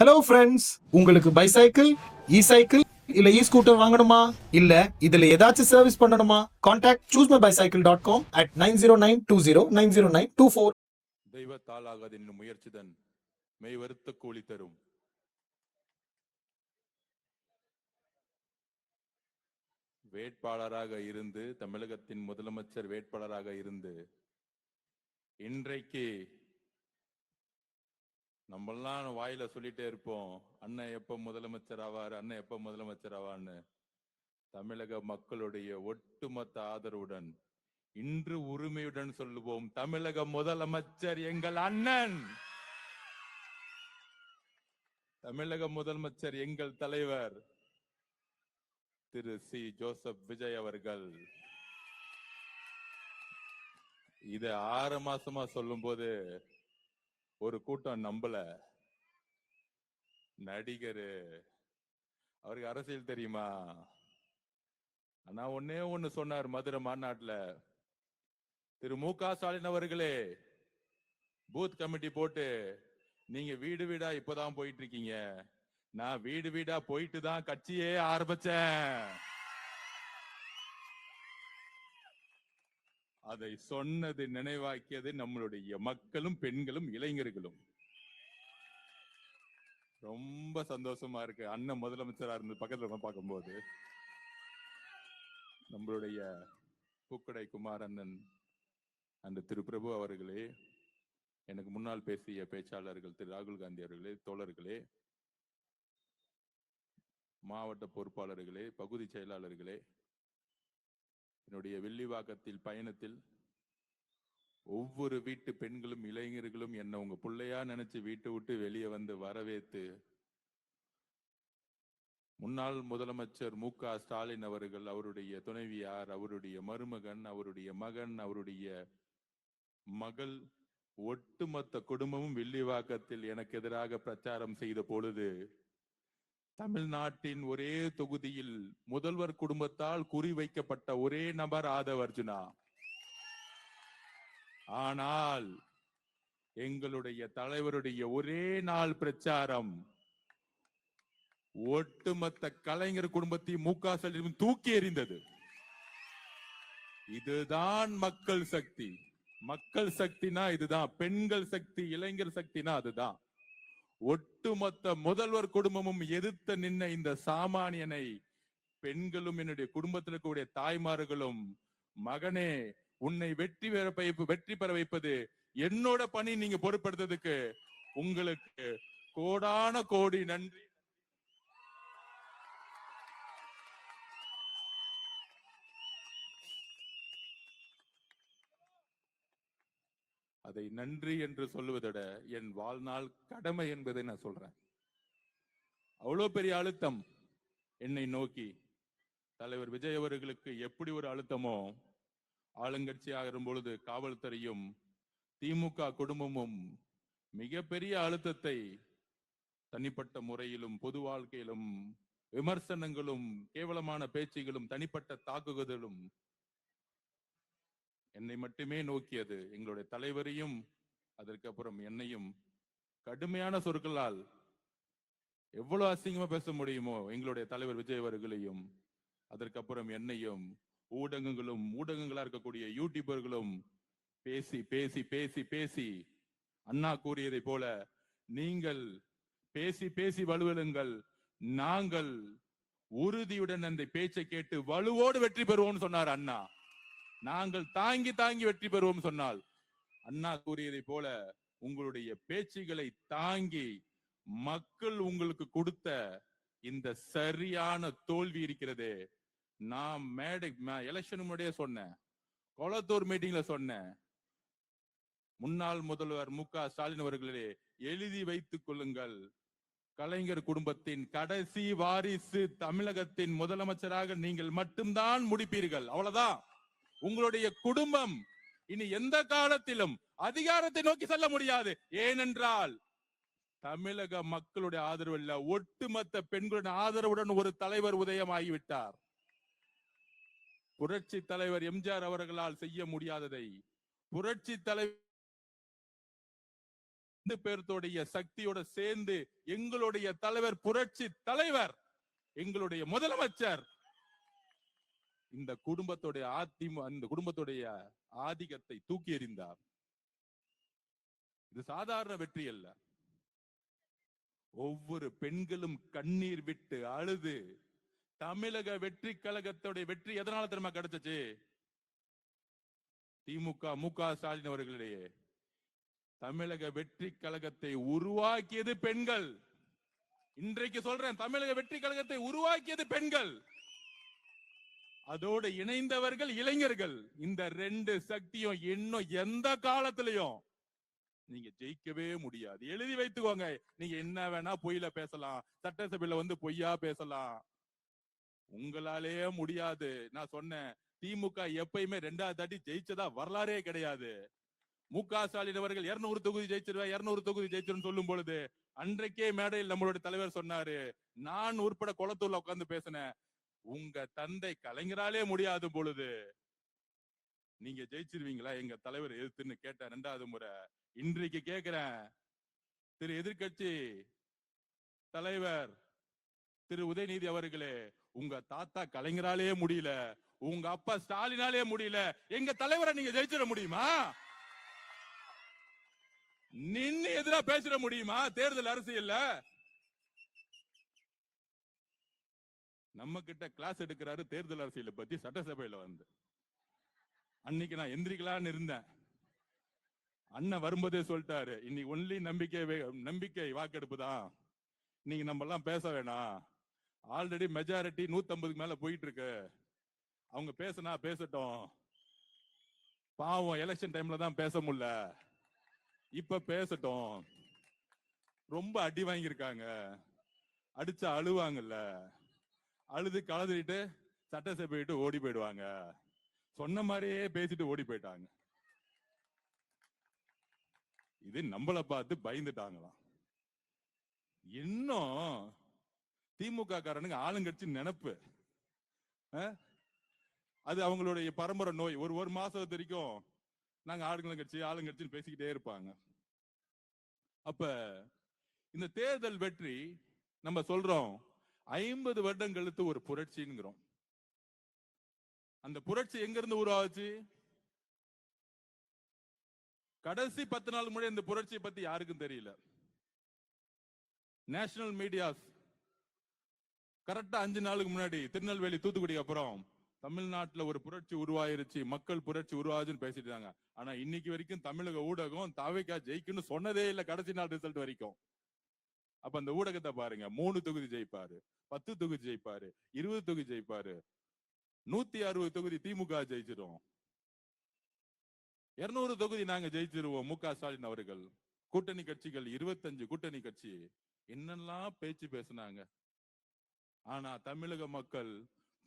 Hello friends, உங்களுக்கு bicycle, இ cycle இல்ல இ scooter வாங்கணுமா? இல்ல இதுல ஏதாச்சும் சர்வீஸ் பண்ணணுமா? Contact choosemybicycle.com at 9092090924. தெய்வத்தாலாகாது என்னும் முயற்சிதன் மெய் வருத்த கூலி தரும். வேட்பாளராக இருந்து, தமிழகத்தின் முதலமைச்சர் வேட்பாளராக இருந்து, இன்றைக்கு நம்மெல்லாம் வாயில சொல்லிட்டே இருப்போம், அண்ணன் எப்ப முதலமைச்சர் ஆவார், அண்ணன் எப்ப முதலமைச்சர் ஆவான்னு. தமிழக மக்களுடைய ஒட்டுமொத்த ஆதரவுடன் இன்று உரிமையுடன் சொல்லுவோம், தமிழக முதலமைச்சர் எங்கள் அண்ணன், தமிழக முதலமைச்சர் எங்கள் தலைவர் திரு சி ஜோசப் விஜய் அவர்கள். இத 6 மாசமா சொல்லும் போது ஒரு கூட்டம் நம்பல. நடிகரு அவருக்கு அரசியல் தெரியுமா? ஆனா ஒன்னே ஒண்ணு சொன்னார் மதுரை மாநாட்டுல, திரு மு.க. ஸ்டாலின் அவர்களே, பூத் கமிட்டி போட்டு நீங்க வீடு வீடா இப்பதான் போயிட்டு இருக்கீங்க, நான் வீடு வீடா போயிட்டு தான் கட்சியே ஆரம்பிச்சேன். அதை சொன்னது நினைவாக்கியது நம்மளுடைய மக்களும் பெண்களும் இளைஞர்களும். ரொம்ப சந்தோஷமா இருக்கு அண்ணன் முதலமைச்சரா இருந்து பக்கத்துல பார்க்கும்போது. நம்மளுடைய பூக்கடை குமார் அண்ணன் அந்த திரு பிரபு அவர்களே, எனக்கு முன்னால் பேசிய பேச்சாளர்கள் திரு ராகுல் காந்தி அவர்களே, தோழர்களே, மாவட்ட பொறுப்பாளர்களே, பகுதி செயலாளர்களே, என்னுடைய வெள்ளிவாக்கத்தில் பயணத்தில் ஒவ்வொரு வீட்டு பெண்களும் இளைஞர்களும் என்ன உங்க பிள்ளையா நினைச்சு வீட்டை விட்டு வெளியே வந்து வரவேற்று, முன்னாள் முதலமைச்சர் மு.க. ஸ்டாலின் அவர்கள், அவருடைய துணைவியார், அவருடைய மருமகன், அவருடைய மகன், அவருடைய மகள், ஒட்டுமொத்த குடும்பமும் வெள்ளிவாக்கத்தில் எனக்கு எதிராக பிரச்சாரம் செய்த பொழுது, தமிழ்நாட்டின் ஒரே தொகுதியில் முதல்வர் குடும்பத்தால் குறிவைக்கப்பட்ட ஒரே நபர் ஆதவ் அர்ஜுனா. ஆனால் எங்களுடைய தலைவருடைய ஒரே நாள் பிரச்சாரம் ஒட்டுமொத்த கலைஞர் குடும்பத்தை மு.க. ஸ்டாலின் தூக்கி எறிந்தது. இதுதான் மக்கள் சக்தி. மக்கள் சக்தினா இதுதான். பெண்கள் சக்தி, இளைஞர் சக்தினா அதுதான். ஒட்டுமொத்த முதல்வர் குடும்பமும் எதிர்த்து நின்ன இந்த சாமானியனை பெண்களும் என்னுடைய குடும்பத்தில் இருக்கக்கூடிய தாய்மார்களும், மகனே உன்னை வெற்றி பெற வைப்பது என்னோட பணி, நீங்க பொறுப்படுத்ததுக்கு உங்களுக்கு கோடான கோடி நன்றி. அதை நன்றி என்று சொல்லுவதை விட என் வாழ்நாள் கடமை என்பதை நான் சொல்றேன். அவ்வளவு பெரிய அழுத்தம் என்னை நோக்கி தலைவர் விஜய் அவர்களுக்கு எப்படி ஒரு அழுத்தமோ, ஆளுங்கட்சி ஆகும் பொழுது காவல்துறையும் திமுக குடும்பமும் மிகப்பெரிய அழுத்தத்தை தனிப்பட்ட முறையிலும் பொது வாழ்க்கையிலும் விமர்சனங்களும் கேவலமான பேச்சுகளும் தனிப்பட்ட தாக்குதலும் என்னை மட்டுமே நோக்கியது. எங்களுடைய தலைவரையும் அதற்கப்புறம் என்னையும் கடுமையான சொற்களால் எவ்வளவு அசிங்கமா பேச முடியுமோ எங்களுடைய தலைவர் விஜய் அவர்களையும், அதற்கப்புறம் என்னையும் ஊடகங்களா இருக்கக்கூடிய யூடியூபர்களும் பேசி பேசி பேசி பேசி அண்ணா கூறியதை போல, நீங்கள் பேசி பேசி வலுவலுங்கள், நாங்கள் உறுதியுடன் அந்த பேச்சை கேட்டு வலுவோடு வெற்றி பெறுவோம் சொன்னார் அண்ணா. நாங்கள் தாங்கி தாங்கி வெற்றி பெறுவோம் சொன்னால், அண்ணா கூறியதை போல உங்களுடைய பேச்சுகளை தாங்கி மக்கள் உங்களுக்கு கொடுத்த இந்த சரியான தோல்வி இருக்கிறது. நான் எலெக்ஷன் முன்னாடியே சொன்னேன், கொளத்தூர் மீட்டிங்ல சொன்னேன், முன்னாள் முதல்வர் மு.க. ஸ்டாலின் அவர்களே எழுதி வைத்துக் கொள்ளுங்கள், கலைஞர் குடும்பத்தின் கடைசி வாரிசு தமிழகத்தின் முதலமைச்சராக நீங்கள் மட்டும்தான் முடிப்பீர்கள். அவ்வளவுதான். உங்களுடைய குடும்பம் இனி எந்த காலத்திலும் அதிகாரத்தை நோக்கி செல்ல முடியாது. ஏனென்றால் தமிழக மக்களுடைய ஆதரவு இல்ல, ஒட்டுமொத்த பெண்களுடைய ஆதரவுடன் ஒரு தலைவர் உதயமாகிவிட்டார். புரட்சி தலைவர் எம்ஜிஆர் அவர்களால் செய்ய முடியாததை புரட்சி தலைவர் இந்த பேர்த்தோடைய சக்தியோட சேர்ந்து எங்களுடைய தலைவர், புரட்சி தலைவர், எங்களுடைய முதலமைச்சர் இந்த குடும்பத்துடைய இந்த குடும்பத்துடைய ஆதிக்கத்தை தூக்கி எறிந்தார். இது சாதாரண வெற்றி அல்ல. ஒவ்வொரு பெண்களும் கண்ணீர் விட்டு அழுது தமிழக வெற்றி கழகத்துடைய வெற்றி எதனால தெரியுமா கிடைச்சிச்சு? திமுக மு.க. ஸ்டாலின் அவர்களிடையே தமிழக வெற்றி கழகத்தை உருவாக்கியது பெண்கள். இன்றைக்கு சொல்றேன், தமிழக வெற்றி கழகத்தை உருவாக்கியது பெண்கள், அதோடு இணைந்தவர்கள் இளைஞர்கள். இந்த ரெண்டு சக்தியும் இன்னும் எந்த காலத்திலையும் நீங்க ஜெயிக்கவே முடியாது. எழுதி வைத்துக்கோங்க. நீங்க என்ன வேணா பொய்யில பேசலாம், சட்டசபையில வந்து பொய்யா பேசலாம், உங்களாலே முடியாது. நான் சொன்னேன், திமுக எப்பயுமே 2வது தாட்டி ஜெயிச்சதா வரலாறே கிடையாது. மு.க. ஸ்டாலின் அவர்கள் 200 தொகுதி ஜெயிச்சிருவேன், 200 தொகுதி ஜெயிச்சிரும் சொல்லும் பொழுது அன்றைக்கே மேடையில் நம்மளுடைய தலைவர் சொன்னாரு, நான் உட்பட குளத்தூர்ல உட்கார்ந்து பேசினேன், உங்க தந்தை கலைஞராலே முடியாது பொழுது நீங்க ஜெயிச்சிருவீங்களா எங்க தலைவர் எதிர்த்துன்னு கேட்டேன் 2வது முறை. இன்றைக்கு கேட்கிறேன், திரு எதிர்கட்சி தலைவர் திரு உதயநிதி அவர்களே, உங்க தாத்தா கலைஞராலே முடியல, உங்க அப்பா ஸ்டாலினாலே முடியல, எங்க தலைவரை நீங்க ஜெயிச்சிட முடியுமா? நின்னு எதிரா பேசிட முடியுமா? தேர்தல் அரசியல்ல நம்ம கிட்ட கிளாஸ் எடுக்கிறாரு தேர்தல் அரசியலை பத்தி சட்டசபையில வந்து. அன்னைக்கு நான் எந்திரிக்கலான்னு இருந்தேன், அண்ணன் வரும்போதே சொல்லிட்டாரு, இன்னைக்கு ஒன்லி நம்பிக்கை வாக்கெடுப்பு தான், நீங்க நம்ம எல்லாம் பேச வேணாம், ஆல்ரெடி மெஜாரிட்டி 150க்கு மேல போயிட்டு இருக்கு, அவங்க பேசினா பேசட்டும், பாவம் எலெக்ஷன் டைம்ல தான் பேச முடியல, இப்ப பேசட்டும், ரொம்ப அடி வாங்கியிருக்காங்க, அடிச்சா அழுவாங்கல்ல, அழுது கலந்துட்டு சட்டசபை விட்டு ஓடி போயிடுவாங்க, சொன்ன மாதிரியே பேசிட்டு ஓடி போயிட்டாங்க. இது நம்மளை பார்த்து பயந்துட்டாங்களாம். இன்னும் திமுக காரனுங்க ஆளுங்கட்சி நினைப்பு, அது அவங்களுடைய பரம்பரை நோய். ஒரு மாசம் வரைக்கும் நாங்க ஆளுங்கட்சின்னு பேசிக்கிட்டே இருப்பாங்க. அப்ப இந்த தேர்தல் வெற்றி நம்ம சொல்றோம் 50 வருடம் கழித்து ஒரு புரட்சிங்கிறோம். அந்த புரட்சி எங்க இருந்து உருவாச்சு? கடைசி 10 நாள் முன்னாடி இந்த புரட்சியை பத்தி யாருக்கும் தெரியல. நேஷனல் மீடியாஸ் கரெக்டா 5 நாளுக்கு முன்னாடி திருநெல்வேலி தூத்துக்குடி அப்புறம் தமிழ்நாட்டுல ஒரு புரட்சி உருவாயிருச்சு, மக்கள் புரட்சி உருவாச்சுன்னு பேசிட்டு இருக்காங்க. ஆனா இன்னைக்கு வரைக்கும் தமிழக ஊடகம் தாவேகா ஜெயிக்குன்னு சொன்னதே இல்ல, கடைசி நாள் ரிசல்ட் வரைக்கும். அப்ப அந்த ஊடகத்தை பாருங்க, 3 தொகுதி ஜெயிப்பாரு, 10 தொகுதி ஜெயிப்பாரு, 20 தொகுதி ஜெயிப்பாரு, 160 தொகுதி திமுக ஜெயிச்சிரும், 200 தொகுதி நாங்க ஜெயிச்சிருவோம் மு.க. ஸ்டாலின் அவர்கள். கூட்டணி கட்சிகள் 25 கூட்டணி கட்சி என்னெல்லாம் பேச்சு பேசினாங்க. ஆனா தமிழக மக்கள்,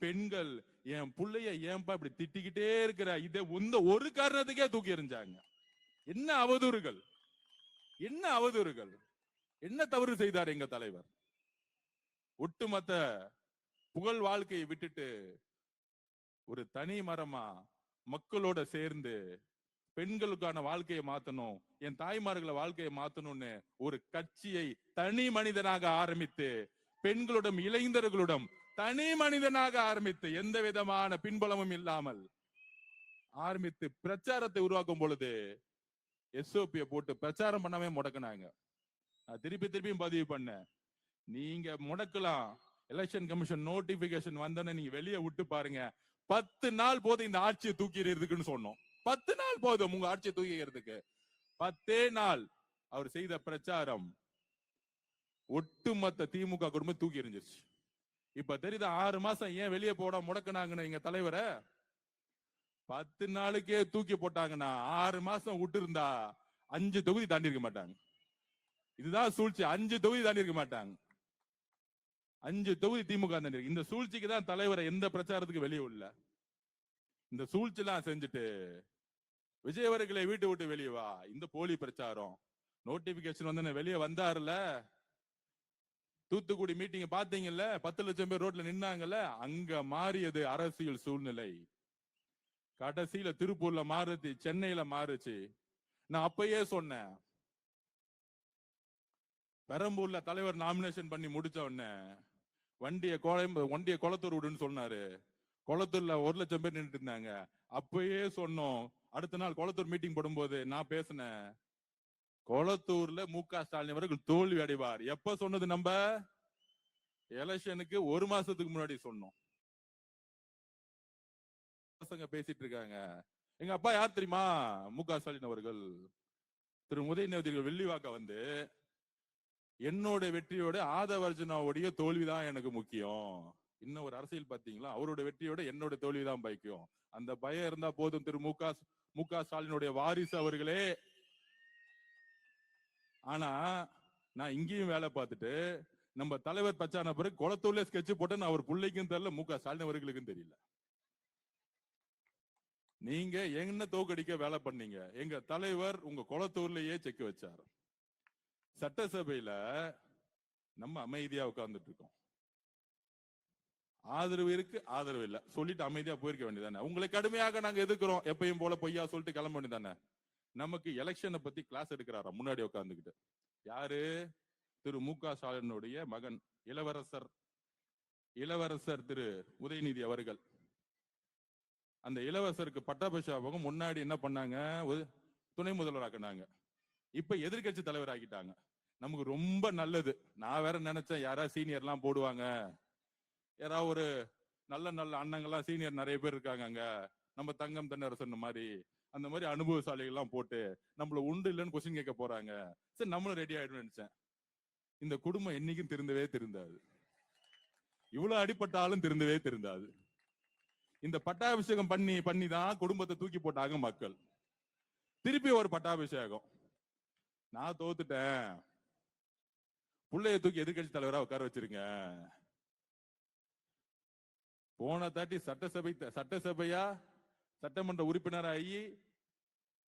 பெண்கள், என் புள்ளைய ஏன்பா இப்படி திட்டிக்கிட்டே இருக்கிற, இதை ஒரு காரணத்துக்கே தூக்கி எறிஞ்சாங்க. என்ன அவதூறுகள், என்ன அவதூறுகள், என்ன தவறு செய்தார் எங்க தலைவர்? ஒட்டுமொத்த புகழ் வாழ்க்கையை விட்டுட்டு ஒரு தனி மரமா மக்களோட சேர்ந்து பெண்களுக்கான வாழ்க்கையை மாத்தணும், என் தாய்மார்களை வாழ்க்கையை மாத்தணும்னு ஒரு கட்சியை தனி மனிதனாக ஆரம்பித்து, பெண்களிடம் இளைஞர்களிடம் தனி மனிதனாக ஆரம்பித்து, எந்த விதமான பின்புலமும் இல்லாமல் ஆரம்பித்து பிரச்சாரத்தை உருவாக்கும் பொழுது எஸ்ஓபியை போட்டு பிரச்சாரம் பண்ணாமே முடக்கினாங்க. நான் திருப்பியும் பதிவு பண்ணேன், நீங்க முடக்கலாம், எலெக்ஷன் கமிஷன் நோட்டிபிகேஷன் வந்தோன்னு நீங்க வெளியே விட்டு பாருங்க, 10 நாள் போதும் இந்த ஆட்சியை தூக்கி எறியறதுக்குன்னு சொன்னோம். 10 நாள் போதும் உங்க ஆட்சியை தூக்கிக்கிறதுக்கு. 10 நாள் அவர் செய்த பிரச்சாரம் ஒட்டுமொத்த திமுக குடும்பம் தூக்கி எறிஞ்சிருச்சு. இப்ப தெரியுது 6 மாசம் ஏன் வெளியே போட முடக்கினாங்கன்னு எங்க தலைவரை. 10 நாளுக்கே தூக்கி போட்டாங்கன்னா 6 மாசம் விட்டு இருந்தா 5 தொகுதி தாண்டி இருக்க மாட்டாங்க. இதுதான் சூழ்ச்சி. 5 தொகுதி தாண்டி இருக்க மாட்டாங்க. 5 தொகுதி திமுக தாண்டி இருக்கு. இந்த சூழ்ச்சிக்கு தான் தலைவரை எந்த பிரச்சாரத்துக்கு வெளியே உள்ள இந்த சூழ்ச்சி எல்லாம் செஞ்சுட்டு விஜய் அவர்களை வீட்டு விட்டு வெளியே வா, இந்த போலி பிரச்சாரம் நோட்டிபிகேஷன் வந்து வெளியே வந்தாருல, தூத்துக்குடி மீட்டிங் பாத்தீங்கல்ல, 10 லட்சம் பேர் ரோட்ல நின்னாங்கல்ல, அங்க மாறியது அரசியல் சூழ்நிலை. கடைசியில திருப்பூர்ல மாறுச்சு, சென்னையில மாறுச்சு. நான் அப்பயே சொன்னேன், பெரம்பூர்ல தலைவர் நாமினேஷன் பண்ணி முடிச்ச உடனே வண்டியை குளத்தூர் விடுன்னு சொன்னாரு. குளத்தூர்ல 1,00,000 பேர் நின்றுட்டு இருந்தாங்க. அப்பயே சொன்னோம். அடுத்த நாள் குளத்தூர் மீட்டிங் போடும்போது நான் பேசினேன், குளத்தூர்ல மு.க. ஸ்டாலின் அவர்கள் தோல்வி அடைவார். எப்ப சொன்னது? நம்ம எலெக்ஷனுக்கு 1 மாசத்துக்கு முன்னாடி சொன்னோம். பசங்க பேசிட்டு இருக்காங்க. எங்க அப்பா யார் தெரியுமா? மு.க. ஸ்டாலின் அவர்கள். திரு உதயநிதி வெள்ளிவாக்க வந்து என்னோட வெற்றியோட ஆதவர்ஜுனாவுடைய தோல்விதான் எனக்கு முக்கியம். இன்னும் ஒரு அரசியல் பாத்தீங்களா? அவரோட வெற்றியோட என்னோட தோல்விதான் பைக்கும். அந்த பயம் இருந்தா போதும். திரு மு.க. ஸ்டாலினுடைய வாரிசு அவர்களே. ஆனா நான் இங்கேயும் வேலை பார்த்துட்டு நம்ம தலைவர் பச்சான பிறகு குளத்தூர்ல ஸ்கெட்ச் போட்டு அவர் பிள்ளைக்கும் தெரியல, மு.க. ஸ்டாலின் அவர்களுக்கும் தெரியல. நீங்க என்ன தோக்கடிக்க வேலை பண்ணீங்க? எங்க தலைவர் உங்க குளத்தூர்லயே செக் வச்சார். சட்டசபையில நம்ம அமைதியா உட்கார்ந்துட்டு இருக்கோம். ஆதரவு இருக்கு, ஆதரவு இல்ல சொல்லிட்டு அமைதியா போயிருக்க வேண்டியதானே. உங்களை கடுமையாக நாங்க எதிர்க்கிறோம் எப்பயும் போல பொய்யா சொல்லிட்டு கிளம்ப வேண்டியதானே. நமக்கு எலெக்ஷனை பத்தி கிளாஸ் எடுக்கிறாரா முன்னாடி உட்கார்ந்துகிட்டு? யாரு? திரு மு.க. ஸ்டாலினுடைய மகன் இளவரசர் திரு உதயநிதி அவர்கள். அந்த இளவரசருக்கு பட்டாபிஷேகம் முன்னாடி என்ன பண்ணாங்க? துணை முதல்வர் ஆக்கினாங்க. இப்ப எதிர்கட்சி தலைவர் ஆக்கிட்டாங்க. நமக்கு ரொம்ப நல்லது. நான் வேற நினைச்சேன் யாராவது சீனியர் எல்லாம் போடுவாங்க, யாராவது ஒரு நல்ல நல்ல அண்ணங்கள்லாம் சீனியர் நிறைய பேர் இருக்காங்க அங்க, நம்ம தங்கம் தென்னரசன் மாதிரி அந்த மாதிரி அனுபவசாலிகள் எல்லாம் போட்டு நம்மள உண்டு இல்லைன்னு கொஸ்டின் கேட்க போறாங்க. சரி நம்மளும் ரெடி ஆயிடும் நினைச்சேன். இந்த குடும்பம் என்னைக்கும் திருந்தவே திருந்தாது. இவ்வளவு அடிப்பட்டாலும் திருந்தவே திருந்தாது. இந்த பட்டாபிஷேகம் பண்ணி தான் குடும்பத்தை தூக்கி போட்டாங்க மக்கள். திருப்பி ஒரு பட்டாபிஷேகம். நான் தோத்துட்டேன், புள்ளைய தூக்கி எதிர்கட்சி தலைவரா உட்கார வச்சிருங்க. போன தாட்டி சட்டசபையா சட்டமன்ற உறுப்பினராகி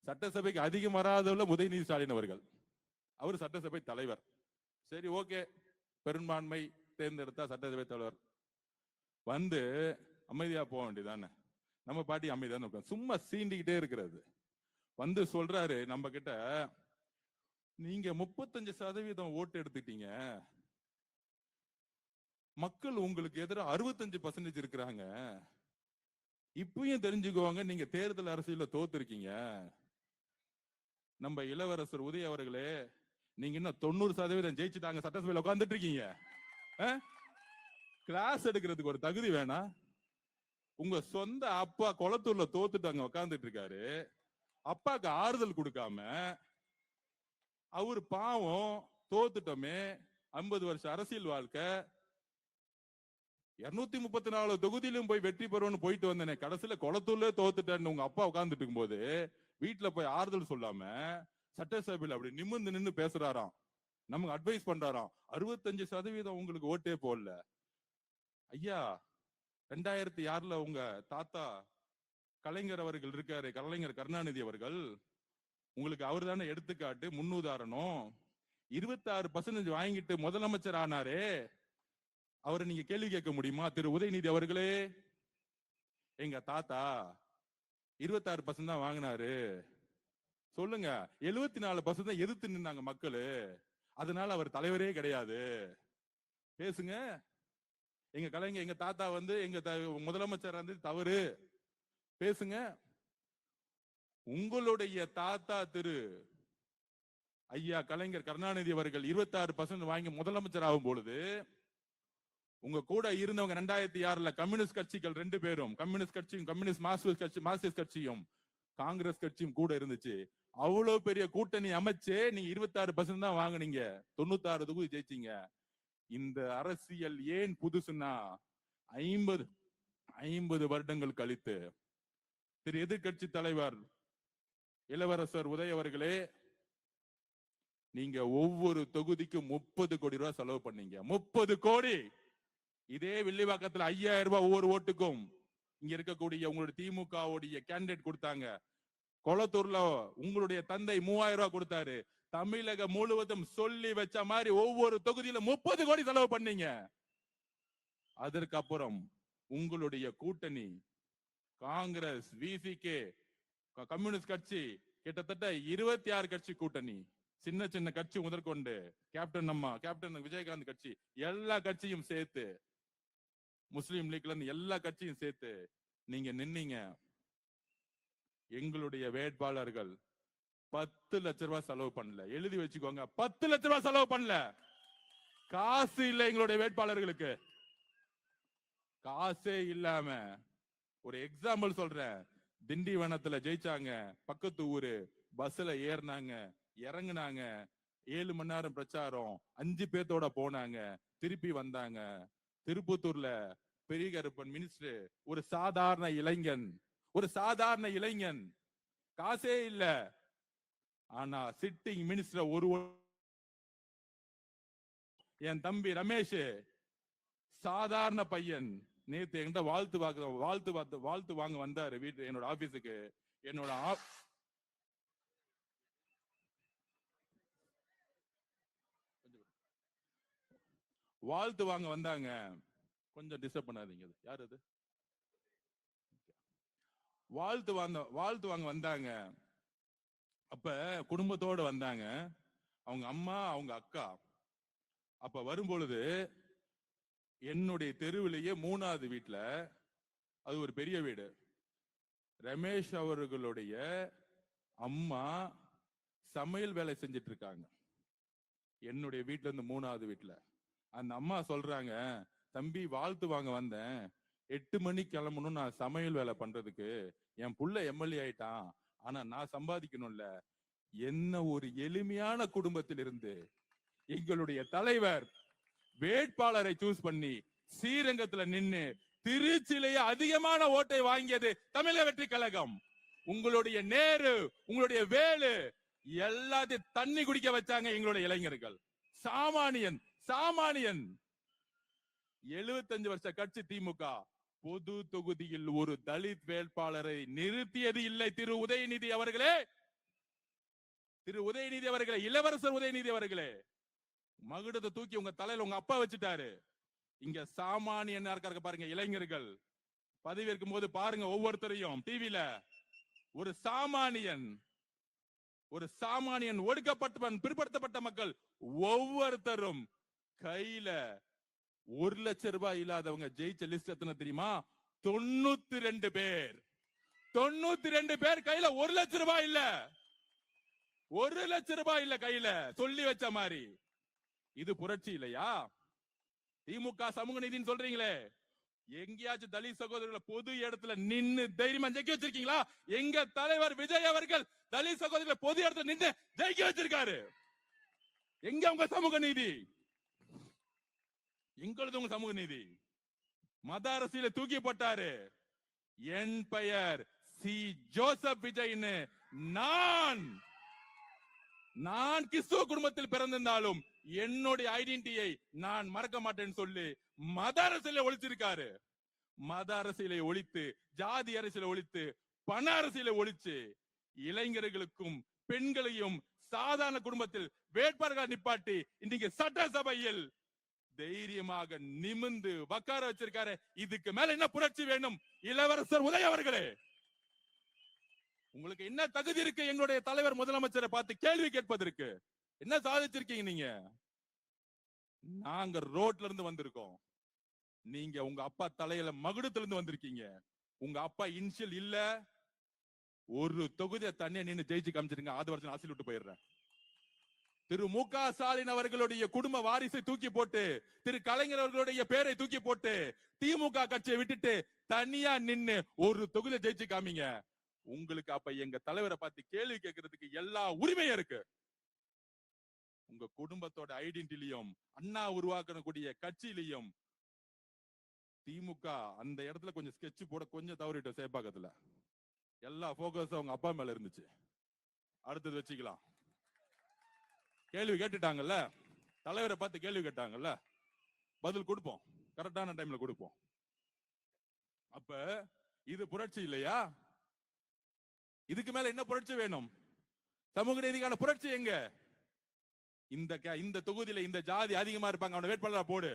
சட்டசபைக்கு அதிகம் வராதவர்கள் உதயநிதி ஸ்டாலின் அவர்கள். அவர் சட்டசபை தலைவர். சரி ஓகே, பெரும்பான்மை தேர்ந்தெடுத்தா சட்டசபை தலைவர் வந்து அமைதியா போக வேண்டியதானே. நம்ம பாட்டி அமைதியான உட்காந்து சும்மா சீண்டிக்கிட்டே இருக்கிறது. வந்து சொல்றாரு நம்ம கிட்ட, நீங்க 35% ஓட்டு எடுத்துட்டீங்க, மக்கள் உங்களுக்கு எதிராக 65% இருக்கிறாங்க. இப்பயும் தெரிஞ்சுக்குவாங்க, நீங்க தேர்தல் அரசியல தோத்துருக்கீங்க. நம்ம இளவரசர் உதய அவர்களே, நீங்க இன்னும் 90% ஜெயிச்சுட்டாங்க, சட்டசபையில உட்கார்ந்துட்டு இருக்கீங்க. கிளாஸ் எடுக்கிறதுக்கு ஒரு தகுதி வேணா? உங்க சொந்த அப்பா குளத்தூர்ல தோத்துட்டு அங்க உட்கார்ந்துட்டு இருக்காரு. அப்பாக்கு ஆறுதல் கொடுக்காம, அவரு பாவம் தோத்துட்டோமே, 50 வருஷம் அரசியல் வாழ்க்கை, 234 தொகுதியிலும் போய் வெற்றி பெறுவோம்னு போயிட்டு வந்தேனே, கடைசியில குளத்தூர்ல தோத்துட்டேன்னு உங்க அப்பா உட்கார்ந்துட்டு இருக்கும் போது வீட்டுல போய் ஆறுதல் சொல்லாம சட்டசபையில அப்படி நிமிர்ந்து நின்று பேசுறாராம். நமக்கு அட்வைஸ் பண்றாராம். 65% உங்களுக்கு ஓட்டே போடல. ஐயா, 2006ல உங்க தாத்தா கலைஞர் அவர்கள் இருக்காரு, கலைஞர் கருணாநிதி அவர்கள், உங்களுக்கு அவர் தானே எடுத்துக்காட்டு, முன்னுதாரணம். 26% வாங்கிட்டு முதலமைச்சர் ஆனாரே, அவரை நீங்க கேள்வி கேட்க முடியுமா? திரு உதயநிதி அவர்களே, எங்க தாத்தா 26% தான் வாங்கினாரு சொல்லுங்க. 74% தான் எதிர்த்து நின்னாங்க மக்களு, அதனால அவர் தலைவரே கிடையாது. பேசுங்க. எங்க கலைஞர், எங்க தாத்தா வந்து எங்க முதலமைச்சர் வந்து தவறு பேசுங்க. உங்களுடைய தாத்தா திரு ஐயா கலைஞர் கருணாநிதி அவர்கள் 26% வாங்கி முதலமைச்சர் ஆகும் பொழுது, உங்க கூட இருந்தவங்க 2006ல கம்யூனிஸ்ட் கட்சிகள் 2 பேரும், கம்யூனிஸ்ட் கட்சியும் கம்யூனிஸ்ட் மார்க்சிஸ்ட் கட்சியும் காங்கிரஸ் கட்சியும் கூட இருந்துச்சு. அவ்வளவு பெரிய கூட்டணி அமைச்சு நீங்க 26% தான் வாங்குனீங்க, 96 தொகுதி ஜெயிச்சீங்க. இந்த அரசியல் ஏன் புதுசுன்னா, 50 வருடங்கள் கழித்து திரு எதிர்கட்சி தலைவர் இளவரசர் உதய அவர்களே, நீங்க ஒவ்வொரு தொகுதிக்கும் 30 கோடி ரூபாய் செலவு பண்ணீங்க. 30 கோடி. இதே வில்லிவாக்கத்துல 5000 ரூபாய் ஒவ்வொரு ஓட்டுக்கும் இங்க இருக்கக்கூடிய உங்களுடைய திமுகவுடைய கேண்டிடேட் கொடுத்தாங்க. கொளத்தூர்ல உங்களுடைய தந்தை 3000 ரூபாய் கொடுத்தாரு. தமிழகம் முழுவதும் சொல்லி வச்ச மாதிரி ஒவ்வொரு தொகுதியில 30 கோடி செலவு பண்ணீங்க. அதற்கப்புறம் உங்களுடைய கூட்டணி காங்கிரஸ், விசிகே, கம்யூனிஸ்ட் கட்சி, கிட்டத்தட்ட 26 கட்சி கூட்டணி சின்ன சின்ன கட்சி முதற்கொண்டு கேப்டன் விஜயகாந்த் கட்சி எல்லா கட்சியும் சேர்த்து, முஸ்லீம் லீக்ல இருந்து எல்லா கட்சியும் சேர்த்து நீங்க நின்னீங்க. எங்களுடைய வேட்பாளர்கள் 10 லட்சம் ரூபாய் செலவு பண்ணல. எழுதி வச்சுக்கோங்க, 10 லட்சம் ரூபாய் செலவு பண்ணல. காசு இல்ல எங்களுடைய வேட்பாளர்களுக்கு. காசே இல்லாம ஒரு எக்ஸாம்பிள் சொல்றேன். திண்டிவனத்துல ஜெயிச்சாங்க, பக்கத்து ஊரு. பஸ்ல ஏறினாங்க, இறங்குனாங்க, 7 மணி நேரம் பிரச்சாரம், 5 பேர்த்தோட போனாங்க, திருப்பி வந்தாங்க. திருப்பத்தூர்ல பெரிய கருப்பன் மினிஸ்டர், ஒரு சாதாரண இளைஞன், காசே இல்ல. ஆனா சிட்டிங் மினிஸ்டர் என் தம்பி ரமேஷ், சாதாரண பையன், நேத்து என்கிட்ட வாழ்த்து வாங்க வந்தாரு வீட்டு என்னோட ஆபீஸுக்கு. வாழ்த்து வாங்க வந்தாங்க. கொஞ்சம் டிஸ்டர்ப் பண்ணாதீங்க. யார் அது? வாழ்த்து வாங்க வந்தாங்க. அப்ப குடும்பத்தோட வந்தாங்க, அவங்க அம்மா, அவங்க அக்கா. அப்ப வரும்பொழுது என்னுடைய தெருவிலேயே 3வது வீட்டுல, அது ஒரு பெரிய வீடு, ரமேஷ் அவர்களுடைய அம்மா சமையல் வேலை செஞ்சிட்டு இருக்காங்க. என்னுடைய வீட்டுல இருந்து 3வது வீட்டுல அந்த அம்மா சொல்றாங்க, தம்பி வாழ்த்து வாங்க வந்தேன், 8 மணிக்கு கிளம்பணும் நான் சமையல் வேலை பண்றதுக்கு. என் புள்ள எம்எல்ஏ ஆயிட்டான், ஆனா நான் சம்பாதிக்கணும்ல. என்ன ஒரு எளிமையான குடும்பத்தில் இருந்து எங்களுடைய தலைவர் வேட்பாளரை சூஸ் பண்ணி ஸ்ரீரங்கத்துல நின்னு திருச்சியிலேயே அதிகமான ஓட்டை வாங்கியது தமிழக வெற்றி கழகம். உங்களுடைய நேரு, உங்களுடைய வேலு எல்லாத்தையும் தண்ணி குடிக்க வச்சாங்க எங்களுடைய இளைஞர்கள். சாமானியன் 75 வருஷ கட்சி திமுக பொது தொகுதியில் ஒரு தலித் வேட்பாளரை நிறுத்தியது இல்லை. திரு உதயநிதி அவர்களே, இளவரசர் உதயநிதி அவர்களே, மகுடத்தை தூக்கி உங்க தலையில உங்க அப்பா வச்சுட்டாரு. இங்க சாமானியன் இருக்காரு பாருங்க, இளைஞர்கள் பதவியேற்கும் போது பாருங்க, ஒவ்வொருத்தரையும் டிவில ஒரு சாமானியன் ஒடுக்கப்பட்டவன், பிற்படுத்தப்பட்ட மக்கள் ஒவ்வொருத்தரும் கையில 1 லட்சம் ரூபாய் இல்லாதவங்க ஜெயிச்ச லிஸ்ட் எத்தனை தெரியுமா? 92 பேர். 92 பேர் கையில 1 லட்சம் ரூபாய் இல்ல. 1 லட்சம் ரூபாய் இல்ல கையில, சொல்லி வச்ச மாதிரி. இது புரட்சி இல்லையா? திமுக சமூக நீதினு சொல்றீங்களே, எங்கேயாச்சும் தலித் சகோதரர்களை பொது இடத்துல நின்னு தைரியமா ஜெயிக்க வச்சிருக்கீங்களா? எங்க தலைவர் விஜய் அவர்கள் தலித் சகோதரர்களை பொது இடத்துல நின்று ஜெயிக்க வச்சிருக்காரு. எங்க உங்க சமூக நீதி? எங்களது உங்க சமூக நீதி? மத அரசியல தூக்கி போட்டாரு. என் பெயர் சி ஜோசப் விஜய்னு. நான் கிறிஸ்துவ குடும்பத்தில் பிறந்திருந்தாலும் என்னுடைய ஐடென்டிட்டியை நான் மறக்க மாட்டேன்னு சொல்லி மத அரசியலை ஒழிச்சிருக்காரு. மத அரசியலை ஒழித்து, ஜாதி அரசியலை ஒழித்து, பண அரசியலை ஒழிச்சு இளைஞர்களுக்கும் பெண்களையும் சாதாரண குடும்பத்தில் வேட்பாளர்கள் நிப்பாட்டி இன்னைக்கு சட்டசபையில் தைரியமாக நிமிந்து உட்கார வச்சிருக்காரு. இதுக்கு மேல என்ன புரட்சி வேணும்? இளவரசர் உதய அவர்களே, உங்களுக்கு என்ன தகுதி இருக்கு எங்களுடைய தலைவர் முதலமைச்சரை பார்த்து கேள்வி கேட்பதற்கு? என்ன சாதிச்சிருக்கீங்க நீங்க? நாங்க ரோட்ல இருந்து வந்திருக்கோம், நீங்க உங்க அப்பா தலையில மகுடத்துல இருந்து வந்திருக்கீங்க. உங்க அப்பா இன்ஷியல் இல்ல, ஒரு தொகுதியை தனியா நின்று ஜெயிச்சு காமிச்சிருங்க. 6 வருஷம் ஆசில் விட்டு போயிடுறேன். திரு மு.க. ஸ்டாலின் அவர்களுடைய குடும்ப வாரிசை தூக்கி போட்டு, திரு கலைஞர் அவர்களுடைய பேரை தூக்கி போட்டு திமுக கட்சியை விட்டுட்டு தனியா நின்னு ஒரு தொகுதியை ஜெயிச்சு காமிங்க. உங்களுக்கு அப்ப எங்க தலைவரை பார்த்து கேள்வி கேட்கறதுக்கு எல்லா உரிமையும் இருக்கு. உங்க குடும்பத்தோட ஐடென்டிட்டிலையும் அண்ணா உருவாக்கக்கூடிய கட்சியிலையும் திமுக அந்த இடத்துல கொஞ்சம் ஸ்கெட்ச் போட கொஞ்சம் தவறிட்டோம். சேப்பாக்கத்துல எல்லா போக்கஸும் அவங்க அப்பா மேல இருந்துச்சு. அடுத்தது வச்சுக்கலாம். கேள்வி கேட்டுட்டாங்கல்ல, தலைவரை பார்த்து கேள்வி கேட்டாங்கல்ல, பதில் கொடுப்போம், கரெக்டான டைம்ல கொடுப்போம். அப்ப இது புரட்சி இல்லையா? இதுக்கு மேல என்ன புரட்சி வேணும்? சமூக நீதிக்கான புரட்சி எங்க? இந்த தொகுதியில இந்த ஜாதி அதிகமா இருப்பாங்க, அவனை வேட்பாளரா போடு.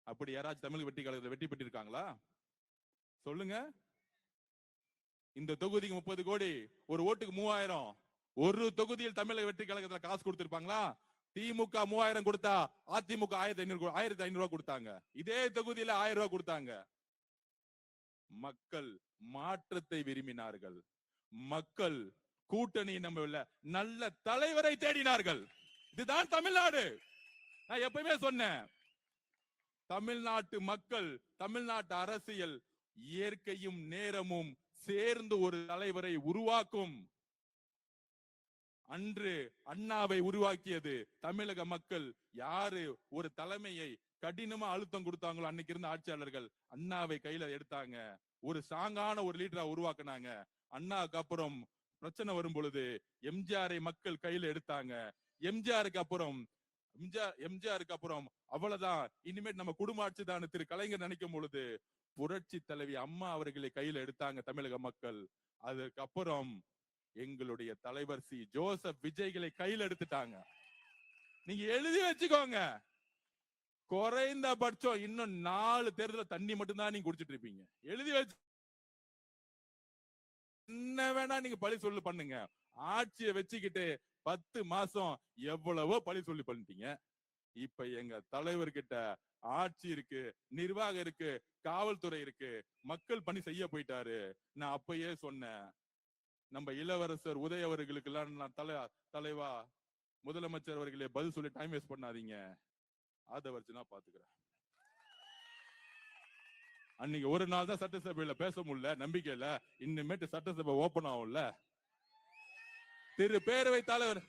அப்படி யாராச்சும் தமிழ் வெற்றி கழகத்தில் வெற்றி பெற்று இருக்காங்களா? சொல்லுங்க. இந்த தொகுதிக்கு 30 கோடி, ஒரு ஓட்டுக்கு 3000, ஒரு தொகுதியில் தமிழக வெற்றி கழகத்துல காசு கொடுத்திருப்பாங்களா? திமுக 3000 கொடுத்தா அதிமுக 1500 ரூபாய் கொடுத்தாங்க. இதே தொகுதியில 1000 ரூபாய் கொடுத்தாங்க. மக்கள் மாற்றத்தை விரும்பினார்கள். மக்கள் கூட்டணி நம்பவில்லை, நல்ல தலைவரை தேடினார்கள். இதுதான் தமிழ்நாடு. நான் எப்பயுமே சொன்னேன், தமிழ்நாட்டு மக்கள், தமிழ்நாட்டு அரசியல் இயற்கையும் நேரமும் சேர்ந்து ஒரு தலைவரை உருவாக்கும். அன்று அண்ணாவை உருவாக்கியது தமிழக மக்கள். யாரு ஒரு தலைமையை கடினமா அழுத்தம் கொடுத்தாங்களோ அன்னைக்கு இருந்த ஆட்சியாளர்கள் அண்ணாவை கையில எடுத்தாங்க. ஒரு ஸ்ட்ராங்கான ஒரு லீடரா உருவாக்குனாங்க. அண்ணாவுக்கு அப்புறம் பிரச்சனை வரும் பொழுது எம்ஜிஆரை மக்கள் கையில எடுத்தாங்க. எம்ஜிஆருக்கு அப்புறம் அவ்வளவுதான், இனிமேல் நம்ம குடும்ப ஆட்சி தான் திரு கலைஞர் நினைக்கும் பொழுது புரட்சி தலைவி அம்மா அவர்களை கையில எடுத்தாங்க தமிழக மக்கள். அதுக்கப்புறம் எங்களுடைய தலைவர் சி ஜோசப் விஜய்களை கையில் எடுத்துட்டாங்க. நீங்க எழுதி வச்சுக்கோங்க, குறைந்தபட்சம் இன்னும் 4 தேர்தல தண்ணி மட்டும் தான் நீங்க குடிச்சிட்டு இருப்பீங்க. எழுதி வச்சு என்ன வேணா நீங்க பழி சொல்லு பண்ணுங்க. ஆட்சியை வச்சுக்கிட்டு 10 மாசம் எவ்வளவோ பழி சொல்லி பண்ணிட்டீங்க. இப்ப எங்க தலைவர்கிட்ட ஆட்சி இருக்கு, நிர்வாகம் இருக்கு, காவல்துறை இருக்கு, மக்கள் பணி செய்ய போயிட்டாரு. நான் அப்பயே சொன்னேன், நம்ம இளவரசர் உதய அவர்களுக்கு எல்லாம் நான் தலைவா முதலமைச்சர் அவர்களே பதில் சொல்லி டைம் வேஸ்ட் பண்ணாதீங்க, அதை வச்சு நான் பாத்துக்கிறேன். அன்னைக்கு ஒரு நாள் தான் சட்டசபையில பேச முடியல, நம்பிக்கையில இனிமேட்டு சட்டசபை ஓபன் ஆகும்ல. திரு பேரவை தலைவர்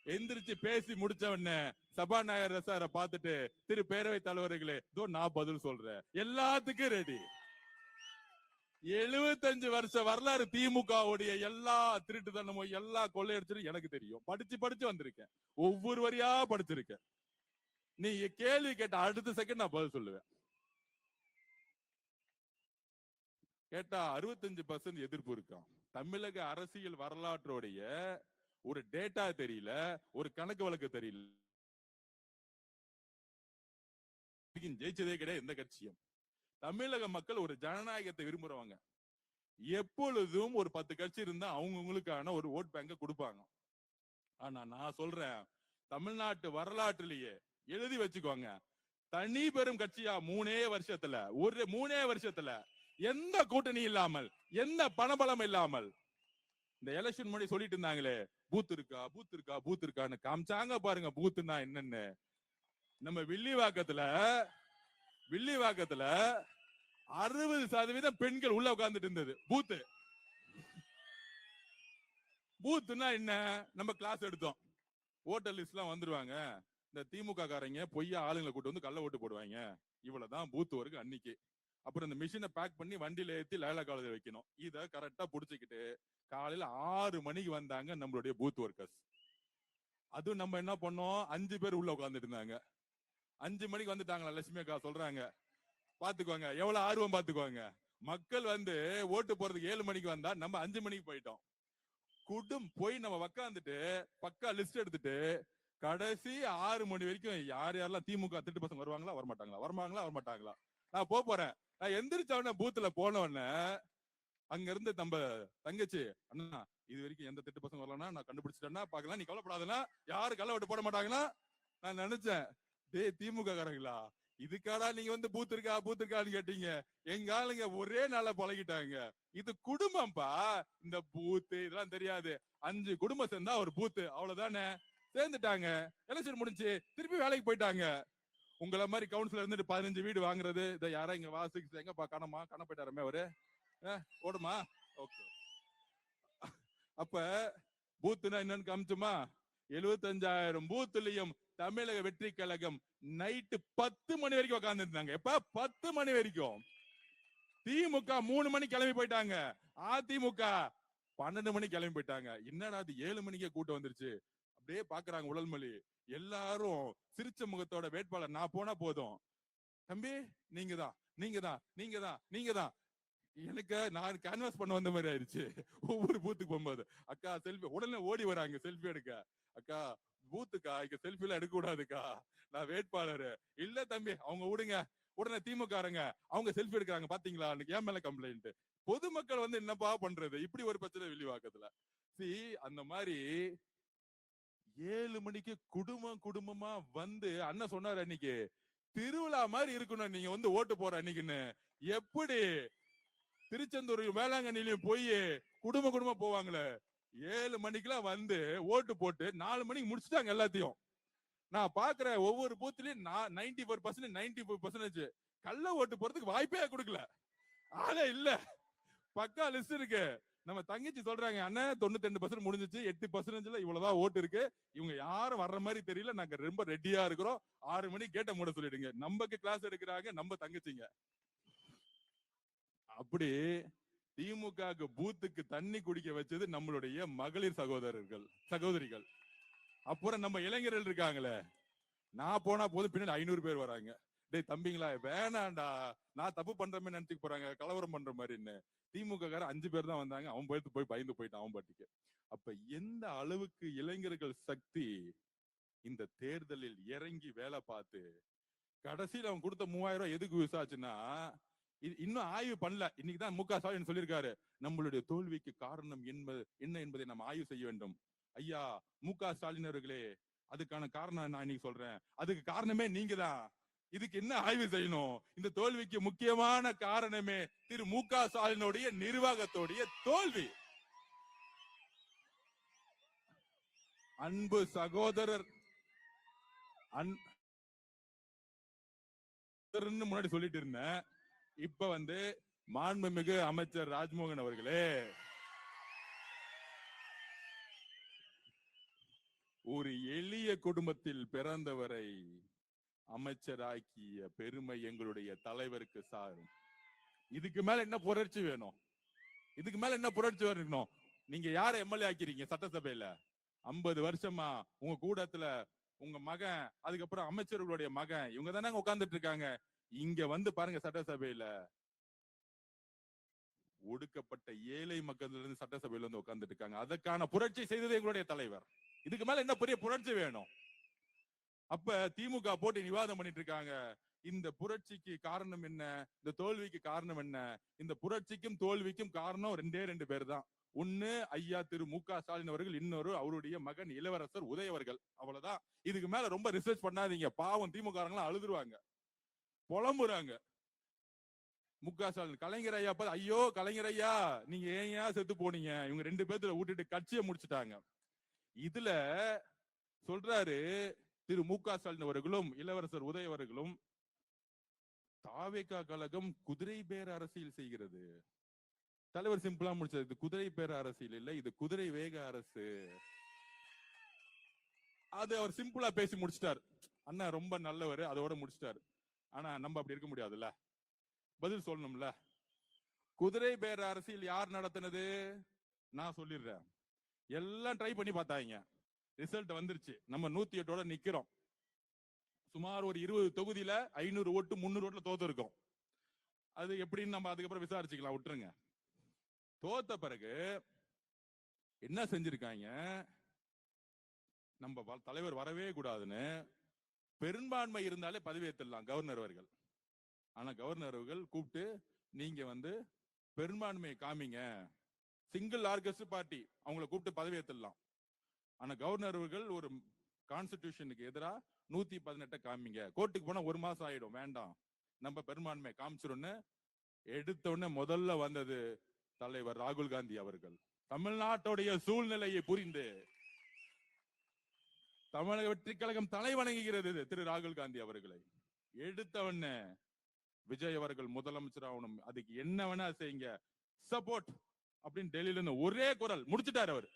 எந்திரிச்சு பேசி முடிச்சவன சபாநாயகர் சார பார்த்துட்டு, திரு பேரவை தலைவர்களே இதோ நான் பதில் சொல்றேன், எல்லாத்துக்கும் ரெடி. 75 வருஷ வரலாறு திமுகவுடைய எல்லா திருட்டுத்தனமும் எல்லா கொள்ளையடிச்சும் எனக்கு தெரியும். படிச்சு வந்திருக்கேன், ஒவ்வொரு வரியா படிச்சிருக்கேன். நீ கேள்வி கேட்ட அடுத்த செகண்ட் நான் பதில் சொல்லுவேன். கேட்டா 65% எதிர்ப்பு இருக்கான். தமிழக அரசியல் வரலாற்றுடைய ஒரு டேட்டா தெரியல, ஒரு கணக்கு வழக்கு தெரியல. ஜெயிச்சதே கிடையாது எந்த கட்சியும். தமிழக மக்கள் ஒரு ஜனநாயகத்தை விரும்புறவங்க. எப்பொழுதும் ஒரு 10 கட்சி இருந்தா அவங்களுக்கான ஒரு ஓட் பேங்க கொடுப்பாங்க. ஆனா நான் சொல்றேன், தமிழ்நாட்டு வரலாற்றிலேயே எழுதி வச்சுக்கோங்க, தனி பெரும் கட்சியா 3 வருஷத்துல எந்த கூட்டணி இல்லாமல், எந்த பணபலம் இல்லாமல், இந்த எலெக்ஷன் முன்னாடி சொல்லிட்டு இருந்தாங்களே பூத் இருக்கான்னு காமிச்சாங்க பாருங்க. பூத்துனா என்னன்னு. நம்ம வில்லிவாக்கத்துல 60% பெண்கள் உள்ள உட்கார்ந்துட்டு இருந்தது. பூத்துனா என்ன? நம்ம கிளாஸ் எடுத்தோம், ஓட்டர் லிஸ்ட் எல்லாம் வந்துருவாங்க, இந்த திமுக காரங்க பொய்யா ஆளுங்களை கூட்டு வந்து கள்ள ஓட்டு போடுவாங்க, இவ்வளவுதான் பூத் ஒர்க் அன்னைக்கு. அப்புறம் இந்த மிஷினை பேக் பண்ணி வண்டியில ஏத்தி லைலா காலேஜ் வைக்கணும். இத கரெக்டா புடிச்சுக்கிட்டு காலையில 6 மணிக்கு வந்தாங்க நம்மளுடைய பூத் ஒர்க்கர்ஸ். அதுவும் நம்ம என்ன பண்ணோம், 5 பேர் உள்ள உட்கார்ந்துட்டு இருந்தாங்க. 5 மணிக்கு வந்துட்டாங்களா லட்சுமி அக்கா சொல்றாங்க, பாத்துக்கோங்க எவ்வளவு ஆர்வம் பாத்துக்கோங்க. மக்கள் வந்து ஓட்டு போறதுக்கு 7 மணிக்கு வந்தா நம்ம 5 மணிக்கு போயிட்டோம். போய் நம்ம உக்காந்துட்டு பக்கா லிஸ்ட் எடுத்துட்டு கடைசி 6 மணி வரைக்கும் யார் யாரெல்லாம் திமுக திட்டு பசங்க வருவாங்களா வரமாட்டாங்களா நான் போறேன். நான் எந்திரிச்சவன பூத்துல போனவன அங்க இருந்து நம்ம தங்கச்சி, அண்ணா இது வரைக்கும் எந்த திட்டு பசங்க வரலன்னா நான் கண்டுபிடிச்சிட்டேன்னா பாக்கலாம், நீ கவலைப்படாதுன்னா யாரு கள்ள ஓட்டு போட மாட்டாங்கன்னா. நான் நினைச்சேன், டேய் திமுக காரங்களா, இதுக்காடா நீங்க வந்து பூத் இருக்கான்னு கேட்டீங்க. எங்க ஆளுங்க ஒரே நாள பழகிட்டாங்க. இது குடும்பம்பா, இந்த பூத்து இதெல்லாம் தெரியாது. 5 குடும்பம் சேர்ந்தா ஒரு பூத்து, அவ்வளவுதானே. சேர்ந்துட்டாங்க, எலெக்ஷன் முடிஞ்சு திருப்பி வேலைக்கு போயிட்டாங்க. உங்களை மாதிரி கவுன்சிலர் இருந்துட்டு 15 வீடு வாங்குறது, இதை யாரா இங்க வாசிக்கு எங்கப்பா காண போயிட்டாருமே அவரு, ஓடுமா? ஓகே. அப்ப பூத்துனா என்னன்னு காமிச்சுமா, 75,000 பூத்துலயும் தமிழக வெற்றி கழகம் நைட்டு 10 மணி வரைக்கும் உட்கார்ந்து இருந்தாங்க. எப்ப 10 மணி வரைக்கும். திமுக 3 மணி கிளம்பி போயிட்டாங்க, அதிமுக 12 மணி கிளம்பி போயிட்டாங்க. என்னடா அது 7 மணிக்கே கூட்டம் வந்துருச்சு அப்படியே பாக்குறாங்க உழல்மொழி. எல்லாரும் சிரிச்ச முகத்தோட வேட்பாளர் நான் போனா போதும், தம்பி நீங்கதான். எனக்கு நான் கேன்வாஸ் பண்ண வந்த மாதிரி ஆயிடுச்சு. ஒவ்வொரு பூத்துக்கு போகும்போது அக்கா செல்ஃபி, உடனே ஓடி வராங்க செல்ஃபி எடுக்க. அக்கா பூத்துக்கா, இங்க செல்ஃபி எல்லாம் எடுக்க கூடாதுக்கா, நான் வேட்பாளர். இல்ல தம்பி அவங்க விடுங்க. உடனே திமுகங்க அவங்க செல்ஃபி எடுக்கிறாங்க பாத்தீங்களா, ஏன் மேல கம்ப்ளைண்ட். பொதுமக்கள் வந்து என்னப்பா பண்றது, இப்படி ஒரு பிரச்சனை வில்லிவாக்கத்துல. அந்த மாதிரி 7 மணிக்கு குடும்பமா வந்து அண்ணன் சொன்னாரு அன்னைக்கு திருவிழா மாதிரி இருக்கணும் நீங்க வந்து ஓட்டு போற அன்னைக்குன்னு. எப்படி திருச்செந்தூர் வேளாங்கண்ணிலையும் போய் குடும்பமா போவாங்களே 7 மணிக்கெல்லாம் வந்து ஓட்டு போட்டு 4 மணிக்கு முடிச்சுட்டாங்க எல்லாத்தையும். நான் பாக்குற ஒவ்வொரு பூத்துலயும் 94% கள்ள ஓட்டு போறதுக்கு வாய்ப்பே கொடுக்கல. ஆளே இல்ல, பக்கா லிஸ்ட் இருக்கு. நம்ம தங்கச்சி சொல்றாங்க அண்ணன் 92% முடிஞ்சிச்சு, 8%ல இவ்வளவுதான் ஓட்டு இருக்கு, இவங்க யாரும் வர்ற மாதிரி தெரியல, நாங்க ரொம்ப ரெடியா இருக்கிறோம், 6 மணிக்கு கேட்ட மூட சொல்லிடுங்க. நமக்கு கிளாஸ் எடுக்கிறாங்க நம்ம தங்கச்சிங்க. அப்படி திமுக பூத்துக்கு தண்ணி குடிக்க வச்சது நம்மளுடைய மகளிர் சகோதரிகள். அப்புறம் நம்ம இளைஞர்கள் இருக்காங்களே, நான் போனா போது பின்னாடி 500 பேர் வராங்க. டேய் தம்பிங்களா வேணாண்டா, நான் தப்பு பண்றமே நினைச்சுக்க போறாங்க, கலவரம் பண்ற மாதிரின்னு. திமுக கார 5 பேர் தான் வந்தாங்க, அவன் போய் பயந்து போயிட்டான் அவன் பாட்டுக்கு. அப்ப எந்த அளவுக்கு இளைஞர்கள் சக்தி இந்த தேர்தலில் இறங்கி வேலை பார்த்து கடைசியில் அவன் கொடுத்த 3000 ரூபாய் எதுக்கு யூஸ் ஆச்சுன்னா, இன்னும் ஆய்வு பண்ணல. இன்னைக்குதான் மு க ஸ்டாலின் சொல்லியிருக்காரு, நம்மளுடைய தோல்விக்கு காரணம் என்ன என்பதை நாம் ஆய்வு செய்ய வேண்டும். ஐயா மு க ஸ்டாலின் அவர்களே, அதுக்கான காரணம் நான் இன்னைக்கு சொல்றேன். அதுக்கு காரணமே நீங்க தான். இதுக்கு என்ன ஆய்வு செய்யணும்? இந்த தோல்விக்கு முக்கியமான காரணமே திரு மு க ஸ்டாலினுடைய நிர்வாகத்துடைய தோல்வி. அன்பு சகோதரர் முன்னாடி சொல்லிட்டு இருந்தேன். இப்ப வந்து மாண்புமிகு அமைச்சர் ராஜ்மோகன் அவர்களே, ஒரு எளிய குடும்பத்தில் பிறந்தவரை அமைச்சராக்கிய பெருமை எங்களுடைய தலைவருக்கு சாரும். இதுக்கு மேல என்ன புரட்சி வேணும்? இதுக்கு மேல என்ன புரட்சி வரணும்? நீங்க யார எம்எல்ஏ ஆக்கிறீங்க சட்டசபையில? 50 வருஷமா உங்க கூடத்துல உங்க மகன், அதுக்கப்புறம் அமைச்சர்களுடைய மகன், இவங்க தானே உட்கார்ந்துட்டு இருக்காங்க. இங்க வந்து பாருங்க, சட்டசபையில ஒடுக்கப்பட்ட ஏழை மக்கள் இருந்து சட்டசபையில வந்து உட்கார்ந்துட்டு இருக்காங்க. அதற்கான புரட்சி செய்தது எங்களுடைய தலைவர். இதுக்கு மேல என்ன பெரிய புரட்சி வேணும்? அப்ப திமுக போட்டு விவாதம் பண்ணிட்டு இருக்காங்க. இந்த புரட்சிக்கு காரணம் என்ன? இந்த தோல்விக்கு காரணம் என்ன? இந்த புரட்சிக்கும் தோல்விக்கும் காரணம் 2 பேர் தான். ஒண்ணு ஐயா திரு மு க ஸ்டாலின் அவர்கள், இன்னொரு அவருடைய மகன் இளவரசர் உதய் அவர்கள். அவ்வளவுதான். இதுக்கு மேல ரொம்ப ரிசர்ச் பண்ணாதீங்க. பாவம் திமுக அழுதுருவாங்க, புலம்புறாங்க. மு க ஸ்டாலின் கலைஞர் ஐயா ஐயோ கலைஞர் ஐயா நீங்க ஏன் செத்து போனீங்க? இவங்க 2 பேர்த்துல விட்டுட்டு கட்சியை முடிச்சுட்டாங்க. இதுல சொல்றாரு திரு மு க ஸ்டாலின் அவர்களும் இளவரசர் உதய் அவர்களும், தாவேகா கழகம் குதிரை பேர அரசியல் செய்கிறது. தலைவர் சிம்பிளா முடிச்சது, இது குதிரை பேர அரசியல் இல்ல, இது குதிரை வேக அரசு. அது அவர் சிம்பிளா பேசி முடிச்சிட்டார். அண்ணா ரொம்ப நல்லவர், அதோட முடிச்சிட்டாரு. ஆனா நம்ம அப்படி இருக்க முடியாதுல்ல, பதில் சொல்லணும்ல. குதிரை பேர அரசியல் யார் நடத்தினது? நான் சொல்லிடுறேன். எல்லாம் ட்ரை பண்ணி பார்த்தாங்க, ரிசல்ட் வந்துருச்சு. நம்ம 108 நிக்கிறோம். சுமார் ஒரு 20 தொகுதியில 500 ஓட்டு 300 ஓட்டுல தோத்து இருக்கோம். அது எப்படின்னு நம்ம அதுக்கப்புறம் விசாரிச்சுக்கலாம், விட்டுருங்க. தோத்த பிறகு என்ன செஞ்சிருக்காங்க? நம்ம தலைவர் வரவே கூடாதுன்னு பெரும்பான்மை இருந்தாலே பதவி ஏத்துடலாம் கவர்னர் அவர்கள். ஆனா கவர்னர் அவர்கள் கூப்பிட்டு, நீங்க வந்து பெரும்பான்மையை காமிங்க, சிங்கிள் லார்ஜஸ்ட் பார்ட்டி, அவங்களை கூப்பிட்டு பதவி ஏத்துடலாம். ஆனா கவர்னர் அவர்கள் ஒரு கான்ஸ்டிடியூஷனுக்கு எதிராக 118 காமிங்க, கோர்ட்டுக்கு போனா 1 மாசம் ஆயிடும், வேண்டாம், நம்ம பெரும்பான்மை காமிச்சிரும்னு எடுத்த உடனே முதல்ல வந்தது தலைவர் ராகுல் காந்தி அவர்கள். தமிழ்நாட்டுடைய சூழ்நிலையை புரிந்து தமிழக வெற்றி கழகம் தலை வணங்குகிறது திரு ராகுல் காந்தி அவர்களை. எடுத்தவன விஜய் அவர்கள் முதலமைச்சர் ஆகணும், அதுக்கு என்ன வேணா செய்யுங்க, சப்போர்ட் அப்படின்னு டெல்லியில இருந்து ஒரே குரல் முடிச்சுட்டாரு அவர்.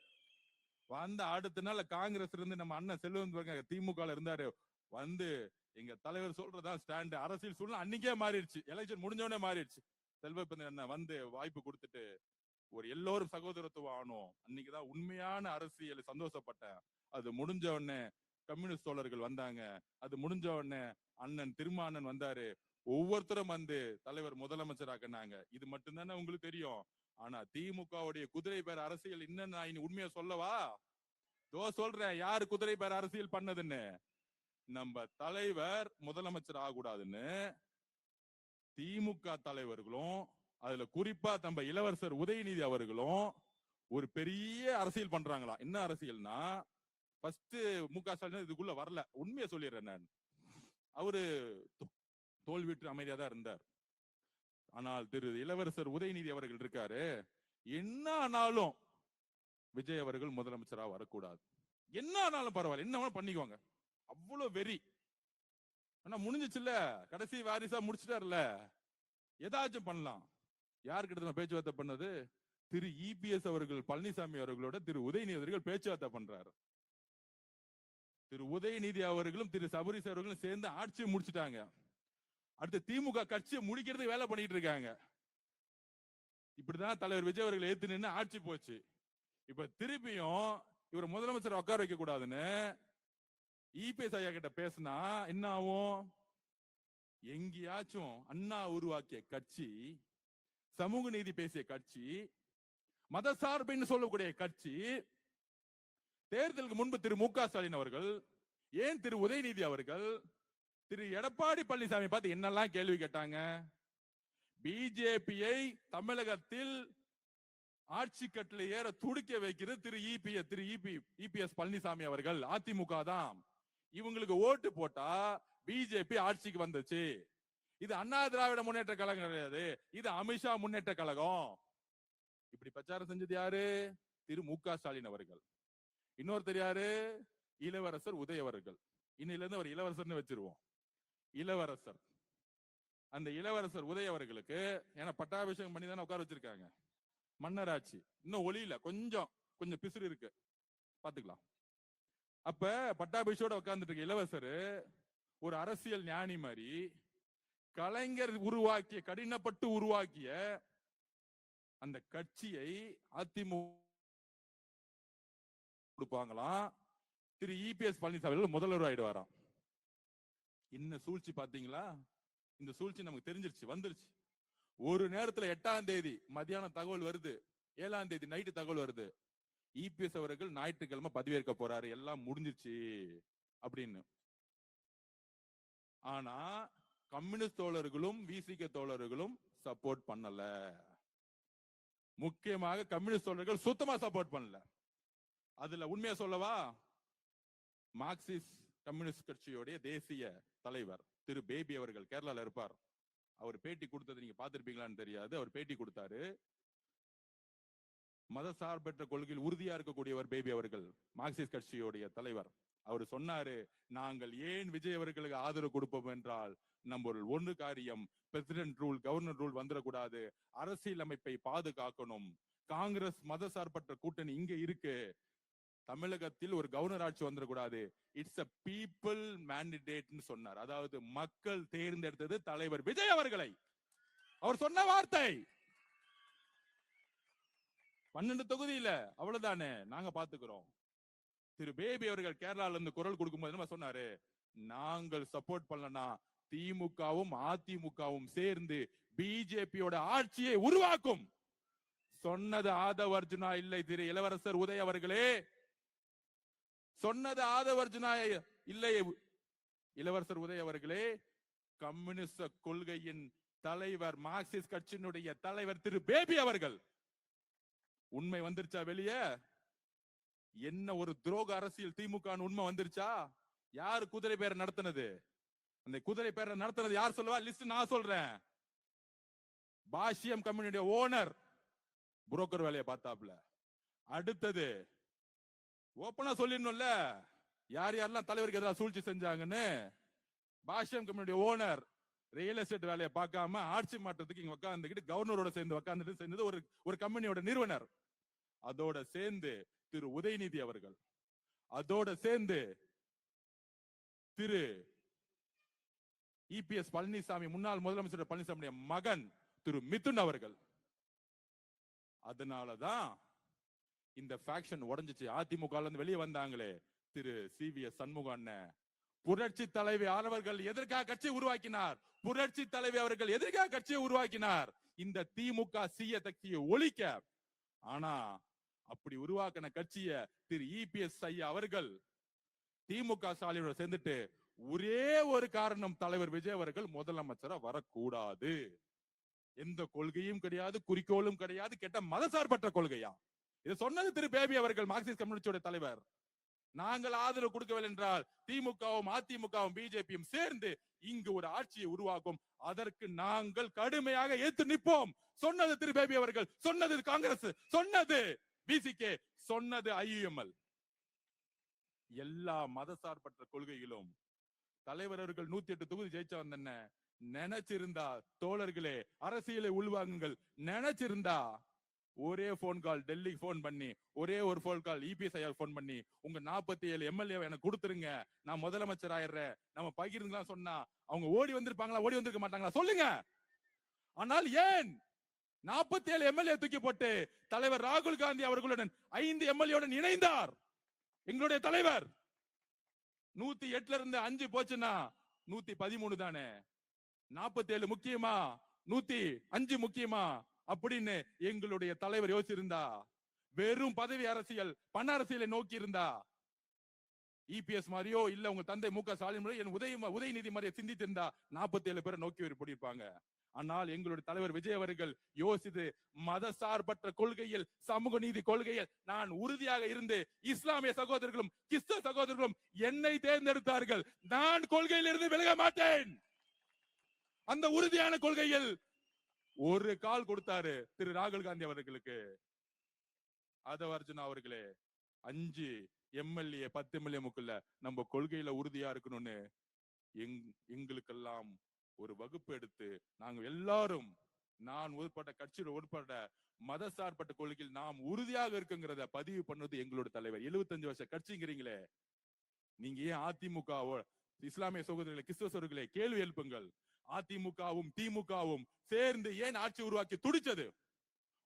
வந்த அடுத்த நாள் காங்கிரஸ் இருந்து நம்ம அண்ணன் செல்வம் திமுக இருந்தாரு, வந்து எங்க தலைவர் சொல்றதா ஸ்டாண்ட். அரசியல் சூழ்நிலை அன்னைக்கே மாறிடுச்சு, எலெக்ஷன் முடிஞ்சவனே மாறிடுச்சு. செல்வப்பன் என்ன வந்து வாய்ப்பு கொடுத்துட்டு ஒரு எல்லோரும் சகோதரத்துவம் ஆனோம். அன்னைக்குதான் உண்மையான அரசியல் சந்தோஷப்பட்டேன். அது முடிஞ்ச உடனே கம்யூனிஸ்ட் தோழர்கள் வந்தாங்க, அது முடிஞ்ச உடனே அண்ணன் திருமானன் வந்தாரு, ஒவ்வொருத்தரும் வந்து தலைவர் முதலமைச்சர் ஆக்கினாங்க. இது மட்டும்தானே உங்களுக்கு தெரியும். ஆனா திமுகவுடைய குதிரை பேர் அரசியல் இன்னும் நான் உண்மையை சொல்லவா? சொல்றேன் யாரு குதிரை பேர் அரசியல் பண்ணதுன்னு. நம்ம தலைவர் முதலமைச்சர் ஆகக்கூடாதுன்னு திமுக தலைவர்களும், அதுல குறிப்பா நம்ம இளவரசர் உதயநிதி அவர்களும் ஒரு பெரிய அரசியல் பண்றாங்களாம். என்ன அரசியல்னா, ஃபர்ஸ்ட் மு.க. ஸ்டாலின் இதுக்குள்ள வரல. உண்மையை சொல்லிடுறேன் நான். அவரு தோல்வியுற்று அமைதியா தான் இருந்தார். ஆனால் திரு இளவரசர் உதயநிதி அவர்கள் இருக்காரு, என்ன ஆனாலும் விஜய் அவர்கள் முதலமைச்சரா வரக்கூடாது. என்ன ஆனாலும் பரவாயில்ல, என்ன வேணாலும் பண்ணிக்குவாங்க. அவ்வளவு வெறி. ஆனா முடிஞ்சிச்சுல்ல, கடைசி வாரிசா முடிச்சிட்டாருல, ஏதாச்சும் பண்ணலாம். யாருக்கிட்ட பேச்சுவார்த்தை பண்ணது? திரு இபிஎஸ் அவர்கள் பழனிசாமி அவர்களோட திரு உதயநிதி அவர்கள் பேச்சுவார்த்தை பண்றாரு. திரு உதயநிதி அவர்களும் திரு சபரிஸ் அவர்களும் சேர்ந்து ஆட்சியை முடிச்சுட்டாங்க. அடுத்து திமுக கட்சியை முடிக்கிறதுக்கு வேலை பண்ணிட்டு இருக்காங்க. இப்படிதான் தலைவர் விஜய் அவர்கள் ஏத்து நின்று ஆட்சி போச்சு. இப்ப திருப்பியும் இவர் முதலமைச்சர் உட்கார வைக்க கூடாதுன்னு இபிஎஸ் ஐயா கிட்ட பேசினா என்ன ஆகும்? எங்கேயாச்சும் அண்ணா உருவாக்கிய கட்சி, சமூக நீதி பேசிய கட்சி, மதசார்புன்னு சொல்லக்கூடிய கட்சி, தேர்தலுக்கு முன்பு திரு மு.க. ஸ்டாலின் அவர்கள், ஏன் திரு உதயநிதி அவர்கள் திரு எடப்பாடி பழனிசாமி பார்த்து என்னெல்லாம் கேள்வி கேட்டாங்க? பிஜேபியை தமிழகத்தில் ஆட்சி கட்டில ஏற துடிக்க வைக்கிறது திரு இபிஎஸ் பழனிசாமி அவர்கள். அதிமுக தான். இவங்களுக்கு ஓட்டு போட்டா பிஜேபி ஆட்சிக்கு வந்துச்சு. இது அண்ணா திராவிட முன்னேற்ற கழகம் கிடையாது, இது அமித்ஷா முன்னேற்ற கழகம். இப்படி பிரச்சாரம் செஞ்சது யாரு? திரு மு.க. ஸ்டாலின் அவர்கள். இன்னொருத்தர் யாரு? இளவரசர் உதய அவர்கள். இன்னில இருந்து அவர் இளவரசர்னு வச்சிருவோம். இளவரசர், அந்த இளவரசர் உதய அவர்களுக்கு ஏன்னா பட்டாபிஷேகம் பண்ணி தானே உட்கார வச்சிருக்காங்க. மன்னராட்சி இன்னும் ஒளியில கொஞ்சம் பிசுறு இருக்கு, பாத்துக்கலாம். அப்ப பட்டாபிஷோட உட்கார்ந்துட்டு இருக்க இளவரசர் ஒரு அரசியல் ஞானி மாதிரி கலைஞர் உருவாக்கிய, கடினப்பட்டு உருவாக்கிய அந்த கட்சியை அதிமுக கொடுப்பாங்களாம். திரு இபிஎஸ் பழனிசாமி முதல்வர் ஆயிடுவாராம். என்ன சூழ்ச்சி பாத்தீங்களா? இந்த சூழ்ச்சி நமக்கு தெரிஞ்சிருச்சு, வந்துருச்சு. ஒரு நேரத்துல 8ஆம் தேதி மத்தியானம் தகவல் வருது, 7ஆம் தேதி நைட்டு தகவல் வருது, இபிஎஸ் அவர்கள் ஞாயிற்றுக்கிழமை பதவியேற்க போறாரு, எல்லாம் முடிஞ்சிருச்சு அப்படின்னு. ஆனா கம்யூனிஸ்ட் தோழர்களும் விசிக தோழர்களும் சப்போர்ட் பண்ணல. முக்கியமாக கம்யூனிஸ்ட் தோழர்கள் சுத்தமா சப்போர்ட் பண்ணல. அதுல உண்மையா சொல்லவா, மார்க்சிஸ்ட் கம்யூனிஸ்ட் கட்சியோடைய தேசிய தலைவர் திரு பேபி அவர்கள் கேரளால இருப்பார். அவர் பேட்டி கொடுத்தது நீங்க பார்த்திருப்பீங்களான்னு தெரியாது. அவர் பேட்டி கொடுத்தாரு. மத சார்பற்ற கொள்கையில் உறுதியா இருக்கக்கூடியவர் பேபி அவர்கள், மார்க்சிஸ்ட் கட்சியோடைய தலைவர். அவர் சொன்னாரு, நாங்கள் ஏன் விஜய் அவர்களுக்கு ஆதரவு கொடுப்போம் என்றால், நம்ம ஒன்று காரியம், பிரசிடென்ட் ரூல், கவர்னர் ரூல் வந்துடக்கூடாது, அரசியல் அமைப்பை பாதுகாக்கணும். காங்கிரஸ் மத சார்பற்ற கூட்டணி இங்க இருக்கு, தமிழகத்தில் ஒரு கவர்னர் ஆட்சி வந்துடக்கூடாது. இட்ஸ் a people mandate சொன்னார். அதாவது மக்கள் தேர்ந்தெடுத்தது தலைவர் விஜய் அவர்களை. அவர் சொன்ன வார்த்தை 12 தொகுதியில அவ்வளவுதானே, நாங்க பாத்துக்கிறோம். திரு பேபி அவர்கள் கேரளால இருந்து குரல் கொடுக்கும்போது என்ன சொன்னாரு? நாங்கள் சப்போர்ட் பண்ணலனா திமுகவும் அதிமுகவும் சேர்ந்து பிஜேபியோட ஆட்சியை உருவாக்கும். சொன்னது ஆதவ் அர்ஜுனா இல்லை, திரு இளவரசர் உதய அவர்களே. சொன்னது ஆதவ் அர்ஜுனா இல்லை, இளவரசர் உதய அவர்களே. கம்யூனிஸ்ட் கொள்கையின் தலைவர், மார்க்சிஸ்ட் கட்சியினுடைய தலைவர் திரு பேபி அவர்கள். உண்மை வந்துருச்சா வெளியே? என்ன ஒரு துரோக அரசியல் திமுக உண்மை வந்துருச்சா? யாரு குதிரை பேரை நடத்தினது? அந்த குதிரை பேரை நடத்தினது யார் சொல்லுவா? லிஸ்ட் நான் சொல்றேன். பாஷ்யம் கம்பெனியுடைய ஓனர் புரோக்கர் வேலையை பார்த்தாப்ல. அடுத்தது ஓப்பனா சொல்லிடணும்ல, யார் யாரெல்லாம் தலைவருக்கு எதிராக சூழ்ச்சி செஞ்சாங்கன்னு. பாஷ்யம் கம்பெனியுடைய ஓனர் ரியல் எஸ்டேட் வேலையை பார்க்காம ஆட்சி மாற்றத்துக்கு இங்க உட்கார்ந்துக்கிட்டு கவர்னரோட சேர்ந்து உட்கார்ந்துட்டு சேர்ந்தது ஒரு கம்பெனியோட நிறுவனர். அதோட சேர்ந்து திரு உதயநிதி அவர்கள், அதோட சேர்ந்து திரு இபிஎஸ் பழனிசாமி, முன்னாள் முதலமைச்சர் பழனிசாமி மகன் திரு மிதுன் அவர்கள். அதனாலதான் இந்த ஃபேக்ஷன் உடைஞ்சிச்சு. அதிமுக இருந்து வெளியே வந்தாங்களே திரு சிவிஎஸ் சண்முக அண்ணன், புரட்சி தலைவி அவர்கள் எதற்காக கட்சியை உருவாக்கினார்? புரட்சி தலைவி அவர்கள் எதற்காக கட்சியை உருவாக்கினார்? இந்த திமுக சீய சக்தியை ஒழிக்க. ஆனா அப்படி உருவாக்கின கட்சிய திரு இபிஎஸ் ஐயா அவர்கள் திமுக ஸ்டாலினோட சேர்ந்துட்டு ஒரே ஒரு காரணம், தலைவர் விஜய் அவர்கள் முதலமைச்சரா வரக்கூடாது. எந்த கொள்கையும் கிடையாது, குறிக்கோளும் கிடையாது, கெட்ட மதசார்பற்ற கொள்கையா. இது சொன்னது திரு பேபி அவர்கள், மார்க்சிஸ்ட் கம்யூனிஸ்டோட தலைவர். நாங்கள் ஆதரவு கொடுக்கவில்லை என்றால் திமுகவும் அதிமுகவும் பிஜேபியும் சேர்ந்து இங்கு ஒரு ஆட்சியை உருவாக்கும். அதற்கு நாங்கள் கடுமையாக ஏற்று நிற்போம். சொன்னது திரு பேபி அவர்கள், சொன்னது காங்கிரஸ், சொன்னது பிசிகே, சொன்னது ஐயுஎம்எல். எல்லா மதசார்பற்ற கொள்கைகளும் தலைவர் அவர்கள் 108 தொகுதி ஜெயிச்சா வந்தன நினைச்சிருந்தா, தோழர்களே அரசியலை உள்வாங்குங்கள், நினைச்சிருந்தா ஒரே போன் கால் டெல்லிக்கு போன் பண்ணி, ஒரே ஒரு போன் கால் இபிஎஸ் ஐயா போன் பண்ணி, உங்க 47 எம்எல்ஏ எனக்கு கொடுத்துருங்க, நான் முதலமைச்சர் ஆயிடுறேன், நம்ம பகிர்ந்துலாம் சொன்னா அவங்க ஓடி வந்திருப்பாங்களா? ஓடி வந்திருக்க மாட்டாங்களா? சொல்லுங்க. ஆனால் ஏன் 47 எம்எல்ஏ தூக்கி போட்டு தலைவர் ராகுல் காந்தி அவர்களுடன் 5 எம்எல்ஏ இணைந்தார்? எங்களுடைய தலைவர் 108ல இருந்து 5 போச்சுன்னா 113 தானே. 47 முக்கியமா 105 முக்கியமா அப்படின்னு எங்களுடைய தலைவர் யோசிச்சிருந்தா, வெறும் பதவி அரசியல் பண அரசியலை நோக்கி இருந்தா, இபிஎஸ் மாதிரியோ இல்ல உங்க தந்தை மு க ஸ்டாலின் மாதிரியோ உதயநிதி மாதிரியை சிந்தித்திருந்தா 47 பேரை நோக்கி இருப்பாங்க. ஆனால் எங்களுடைய தலைவர் விஜய் அவர்கள் யோசித்து மத சார்பற்ற கொள்கையில், சமூக நீதி கொள்கையில் நான் உறுதியாக இருந்து இஸ்லாமிய சகோதரர்களும் கிறிஸ்தவ சகோதரர்களும் என்னை தேர்ந்தெடுத்தார்கள். நான் கொள்கையில் இருந்து விலக மாட்டேன். அந்த உறுதியான கொள்கையில் ஒரு கால் கொடுத்தாரு திரு ராகுல் காந்தி அவர்களுக்கு. ஆதவ அர்ஜுனா அவர்களே, 5 எம்எல்ஏ 10 எம்எல்ஏ முக்குள்ள நம்ம கொள்கையில உறுதியா இருக்கணும்னு எங்களுக்கெல்லாம் ஒரு வகுப்பு எடுத்து நாங்க எல்லாரும், நான் உட்பட்ட கட்சியில் உட்பட்ட மத சார்பட்ட கொள்கையில் நாம் உறுதியாக இருக்குங்கிறத பதிவு பண்ணது எங்களோட தலைவர். 75 வருஷ கட்சிங்கிறீங்களே, நீங்க ஏன் அதிமுக இஸ்லாமிய சகோதரர்களை கிறிஸ்தவ சகோதரர்களை கேள்வி எழுப்புங்கள். அதிமுகவும் திமுகவும் சேர்ந்து ஏன் ஆட்சி உருவாக்கி துடிச்சது?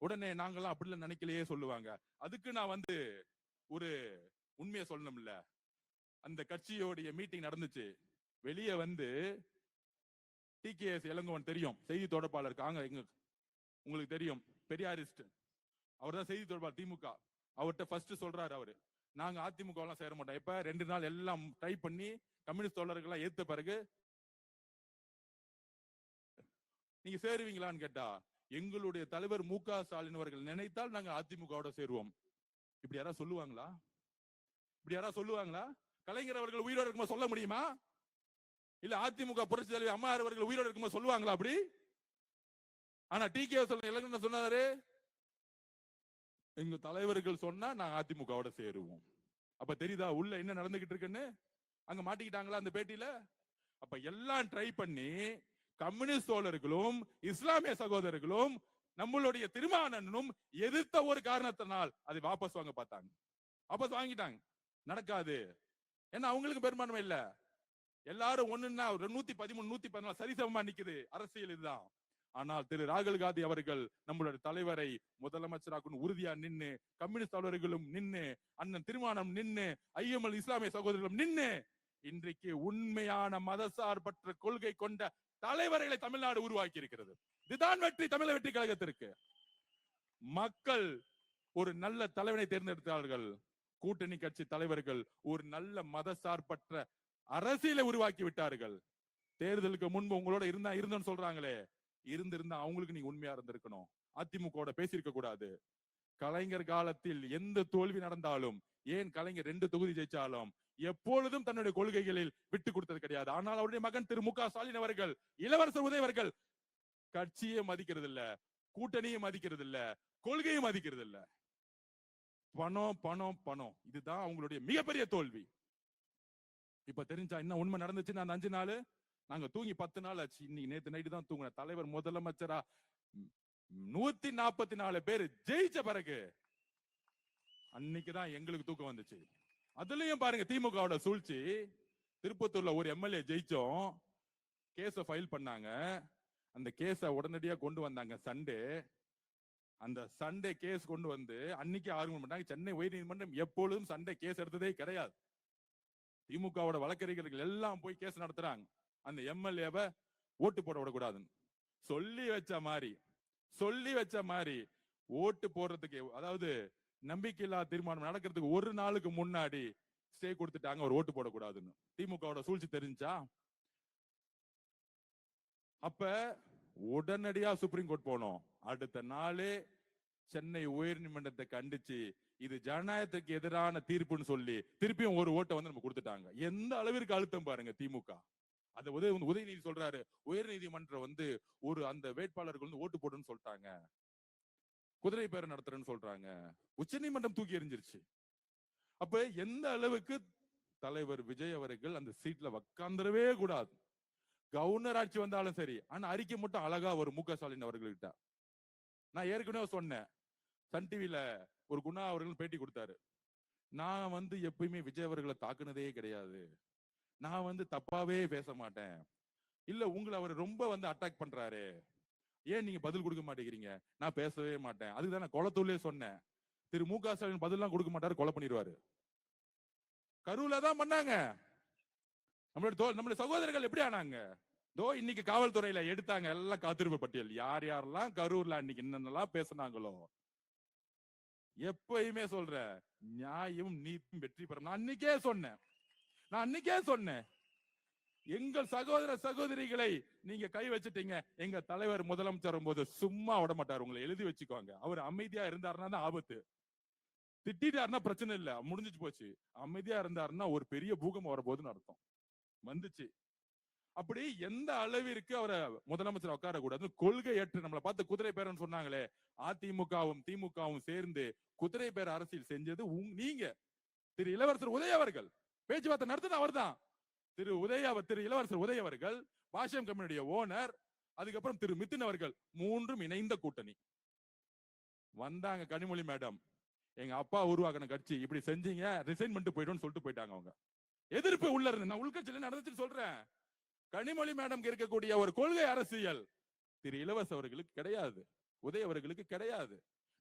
உடனே நாங்கெல்லாம் அப்படிலாம் நினைக்கலையே சொல்லுவாங்க. அதுக்கு நான் ஒரு உண்மையை சொல்லணும்ல. அந்த கட்சியோடைய மீட்டிங் நடந்துச்சு. வெளியே டிகேஎஸ் இளங்கோவன் தெரியும், செய்தி தொடர்பாளர், உங்களுக்கு தெரியும், பெரியாரிஸ்ட். அவர் தான் செய்தி தொடர்பாளர் திமுக. அவர்கிட்ட ஃபர்ஸ்ட் சொல்றாரு, அவரு நாங்க அதிமுக எல்லாம் சேர மாட்டோம். இப்ப 2 நாள் எல்லாம் ட்ரை பண்ணி கம்யூனிஸ்ட் தோழர்கள் ஏத்த பிறகு நீங்க சேருவீங்களான்னு கேட்டா, எங்களுடைய தலைவர் மு க ஸ்டாலின் அவர்கள் நினைத்தால் நாங்க அதிமுகவோட சேருவோம். இப்படி யாராவது சொல்லுவாங்களா? இப்படி யாராவது சொல்லுவாங்களா? கலைஞர் அவர்கள் உயிரோடு இருக்கும்போது சொல்ல முடியுமா? இல்ல அதிமுக புரட்சி தலைவர் அம்மா அவர்கள் உயிரோடு இருக்கும்போது சொல்லுவாங்களா அப்படி? ஆனா டிகே சொல்ல சொன்னாரு, எங்க தலைவர்கள் சொன்னா நாங்க அதிமுகவோட சேருவோம். அப்ப தெரியுதா உள்ள என்ன நடந்துகிட்டு இருக்குன்னு? அங்க மாட்டிக்கிட்டாங்களா அந்த பேட்டியில? அப்ப எல்லாம் ட்ரை பண்ணி கம்யூனிஸ்ட் தோழர்களும் இஸ்லாமிய சகோதரர்களும் நம்மளுடைய திருமானனும் எதிர்த்த ஒரு காரணத்தினால் அதை வாபஸ் வாங்க பார்த்தாங்க. வாபஸ் வாங்கிட்டாங்க. நடக்காது. ஏன்னா அவங்களுக்கு பெரும்பான்மை இல்ல. எல்லாரும் ஒண்ணுன்னா 113 114 சரிசமமா நிக்குது. அரசியல் இதுதான். ஆனால் திரு ராகுல் காந்தி அவர்கள் நம்மளுடைய தலைவரை முதலமைச்சராக உறுதியா நின்னு, கம்யூனிஸ்ட் தலைவர்களும் நின்னு, அண்ணன் திருமானம் நின்னு, ஐஎம்எல் இஸ்லாமிய சகோதரர்களும் நின்னு, இன்றைக்கு உண்மையான மதசார்பற்ற கொள்கை கொண்ட தலைவர்களை தமிழ்நாடு உருவாக்கி இருக்கிறது. இதுதான் வெற்றி தமிழக வெற்றி கழகத்திற்கு. மக்கள் ஒரு நல்ல தலைவனை தேர்ந்தெடுத்தார்கள். கூட்டணி கட்சி தலைவர்கள் ஒரு நல்ல மதசார்பற்ற அரசியலை உருவாக்கி விட்டார்கள். தேர்தலுக்கு முன்பு உங்களோட இருந்தோன்னு சொல்றாங்களே, இருந்திருந்தா அவங்களுக்கு நீங்க உண்மையா இருந்திருக்கணும். அதிமுக பேசியிருக்க கூடாது. கலைஞர் காலத்தில் எந்த தோல்வி நடந்தாலும், ஏன் கலைஞர் 2 தொகுதி ஜெயிச்சாலும் எப்பொழுதும் தன்னுடைய கொள்கைகளில் விட்டு கொடுத்தது கிடையாது. ஆனால் அவருடைய மகன் திரு மு க ஸ்டாலின் அவர்கள், இளவரசர் உதய் அவர்கள் கட்சியை மதிக்கிறது இல்ல, கூட்டணியை மதிக்கிறது இல்ல, கொள்கையை மதிக்கிறது இல்ல. பணம் பணம் பணம், இதுதான் அவங்களுடைய மிகப்பெரிய தோல்வி. இப்ப தெரிஞ்சா என்ன உண்மை நடந்துச்சுன்னா, அந்த 5 நாள் நாங்க தூங்கி 10 நாள் ஆச்சு. இன்னைக்கு நேத்து நைட்டு தான் தூங்கின. தலைவர் முதலமைச்சரா 144 பேர் ஜெயிச்ச பிறகு அன்னைக்குதான் எங்களுக்கு தூக்கம் வந்துச்சு. அதுலயும் பாருங்க திமுகவோட சூழ்ச்சி. திருப்பத்தூர்ல ஒரு எம்எல்ஏ ஜெயிச்சோம், கேஸ ஃபைல் பண்ணாங்க. அந்த கேஸ உடனடியா கொண்டு வந்தாங்க சண்டே. அந்த சண்டே கேஸ் கொண்டு வந்து அன்னைக்கு ஆர்குமெண்ட் பண்ணாங்க. சென்னை உயர்நீதிமன்றம் எப்பொழுதும் சண்டே கேஸ் எடுத்ததே கிடையாது. திமுகவோட வழக்கறிஞர்கள் எல்லாம் போய் கேஸ் நடத்துறாங்க. அந்த எம்எல்ஏவை ஓட்டு போட விடக்கூடாதுன்னு சொல்லி வச்ச மாதிரி ஓட்டு போடுறதுக்கு, அதாவது நம்பிக்கையில்லா தீர்மானம் நடக்கிறதுக்கு ஒரு நாளுக்கு முன்னாடி ஸ்டே கொடுத்துட்டாங்க, ஒரு ஓட்டு போடக்கூடாதுன்னு. திமுகவோட சூழ்ச்சி தெரிஞ்சா அப்ப உடனடியா சுப்ரீம் கோர்ட் போனோம். அடுத்த நாளே சென்னை உயர்நீதிமன்றத்தை கண்டிச்சு இது ஜனநாயகத்துக்கு எதிரான தீர்ப்புன்னு சொல்லி திருப்பியும் ஒரு ஓட்டை வந்து நம்ம கொடுத்துட்டாங்க. எந்த அளவிற்கு அழுத்தம் பாருங்க திமுக. அந்த உதயநிதி சொல்றாரு, உயர்நீதிமன்றம் வந்து ஒரு அந்த வேட்பாளர்கள் வந்து ஓட்டு போடுன்னு சொல்லிட்டாங்க, குதிரை பேரம் நடத்துறேன்னு சொல்றாங்க. உச்சநீதிமன்றம் தூக்கி எறிஞ்சிருச்சு. அப்ப எந்த அளவுக்கு தலைவர் விஜய் அவர்கள் அந்த சீட்ல உட்கார்ந்துடவே கூடாது. கவர்னர் ஆட்சி வந்தாலும் சரி, ஆனா அறிக்கை மட்டும் அழகா ஒரு மு க ஸ்டாலின் அவர்கள்கிட்ட. நான் ஏற்கனவே சொன்னேன், சன் டிவில ஒரு குணா அவர்கள் பேட்டி கொடுத்தாரு. நான் வந்து எப்பயுமே விஜய் அவர்களை தாக்குனதே கிடையாது, நான் வந்து தப்பாவே பேச மாட்டேன், இல்ல உங்களை அவர் ரொம்ப வந்து அட்டாக் பண்றாரு, ஏன் நீங்க பதில் கொடுக்க மாட்டேங்கிறீங்க, நான் பேசவே மாட்டேன். அதுக்குதான் நான் கொலத்தூர்லயே சொன்னேன், திரு மு க ஸ்டாலின் பதிலாம் கொடுக்க மாட்டாரு, கொலை பண்ணிடுவாரு. கரூர்ல தான் பண்ணாங்க. நம்மளுடைய சகோதரர்கள் எப்படி ஆனாங்க? இன்னைக்கு காவல்துறையில எடுத்தாங்க எல்லாம் காத்திருப்பு பட்டியல், யார் யாரெல்லாம் கரூர்ல அன்னைக்கு என்னென்னலாம் பேசினாங்களோ. எப்பயுமே சொல்ற, நியாயம் நீதியும் வெற்றி பெறும். நான் அன்னைக்கே சொன்னேன், எங்கள் சகோதர சகோதரிகளை நீங்க கை வச்சுட்டீங்க. எங்க தலைவர் முதலமைச்சர் போது சும்மா விட மாட்டார், உங்களை எழுதி வச்சுக்கோங்க. அவர் அமைதியா இருந்தாருன்னா தான் ஆபத்து. திட்டாருன்னா பிரச்சனை இல்ல, முடிஞ்சிச்சு போச்சு. அமைதியா இருந்தாருன்னா ஒரு பெரிய பூகம்பம் வரப்போகுதுன்னு அர்த்தம். வந்துச்சு. அப்படி எந்த அளவிற்கு அவரை முதலமைச்சர் உட்கார கூடாது, கொள்கை ஏற்று நம்மளை பார்த்து குதிரை பேரன்னு சொன்னாங்களே, அதிமுகவும் திமுகவும் சேர்ந்து குதிரை பேர அரசியல் செஞ்சது நீங்க. திரு இளவரசர் உதய அவர்கள் பேச்சுவார்த்தை நடத்துது அவர்தான். திரு இளவரசர் உதய அவர்கள், பாஷம் கம்பெனியுடைய ஓனர், அதுக்கப்புறம் திரு மித்துன் அவர்கள், மூன்றும் இணைந்த கூட்டணி வந்தாங்க. கனிமொழி மேடம், எங்க அப்பா உருவாக்கின கட்சி இப்படி செஞ்சீங்க, ரிசைன் பண்ணிட்டு போயிட்டோம்னு சொல்லிட்டு போயிட்டாங்க. அவங்க எதிர்ப்பு உள்ள இருந்து, நான் உள்கட்சியில நடந்துச்சு சொல்றேன். கனிமொழி மேடம் இருக்கக்கூடிய ஒரு கொள்கை அரசியல் திரு இளவரசர் அவர்களுக்கு கிடையாது, உதய அவர்களுக்கு கிடையாது.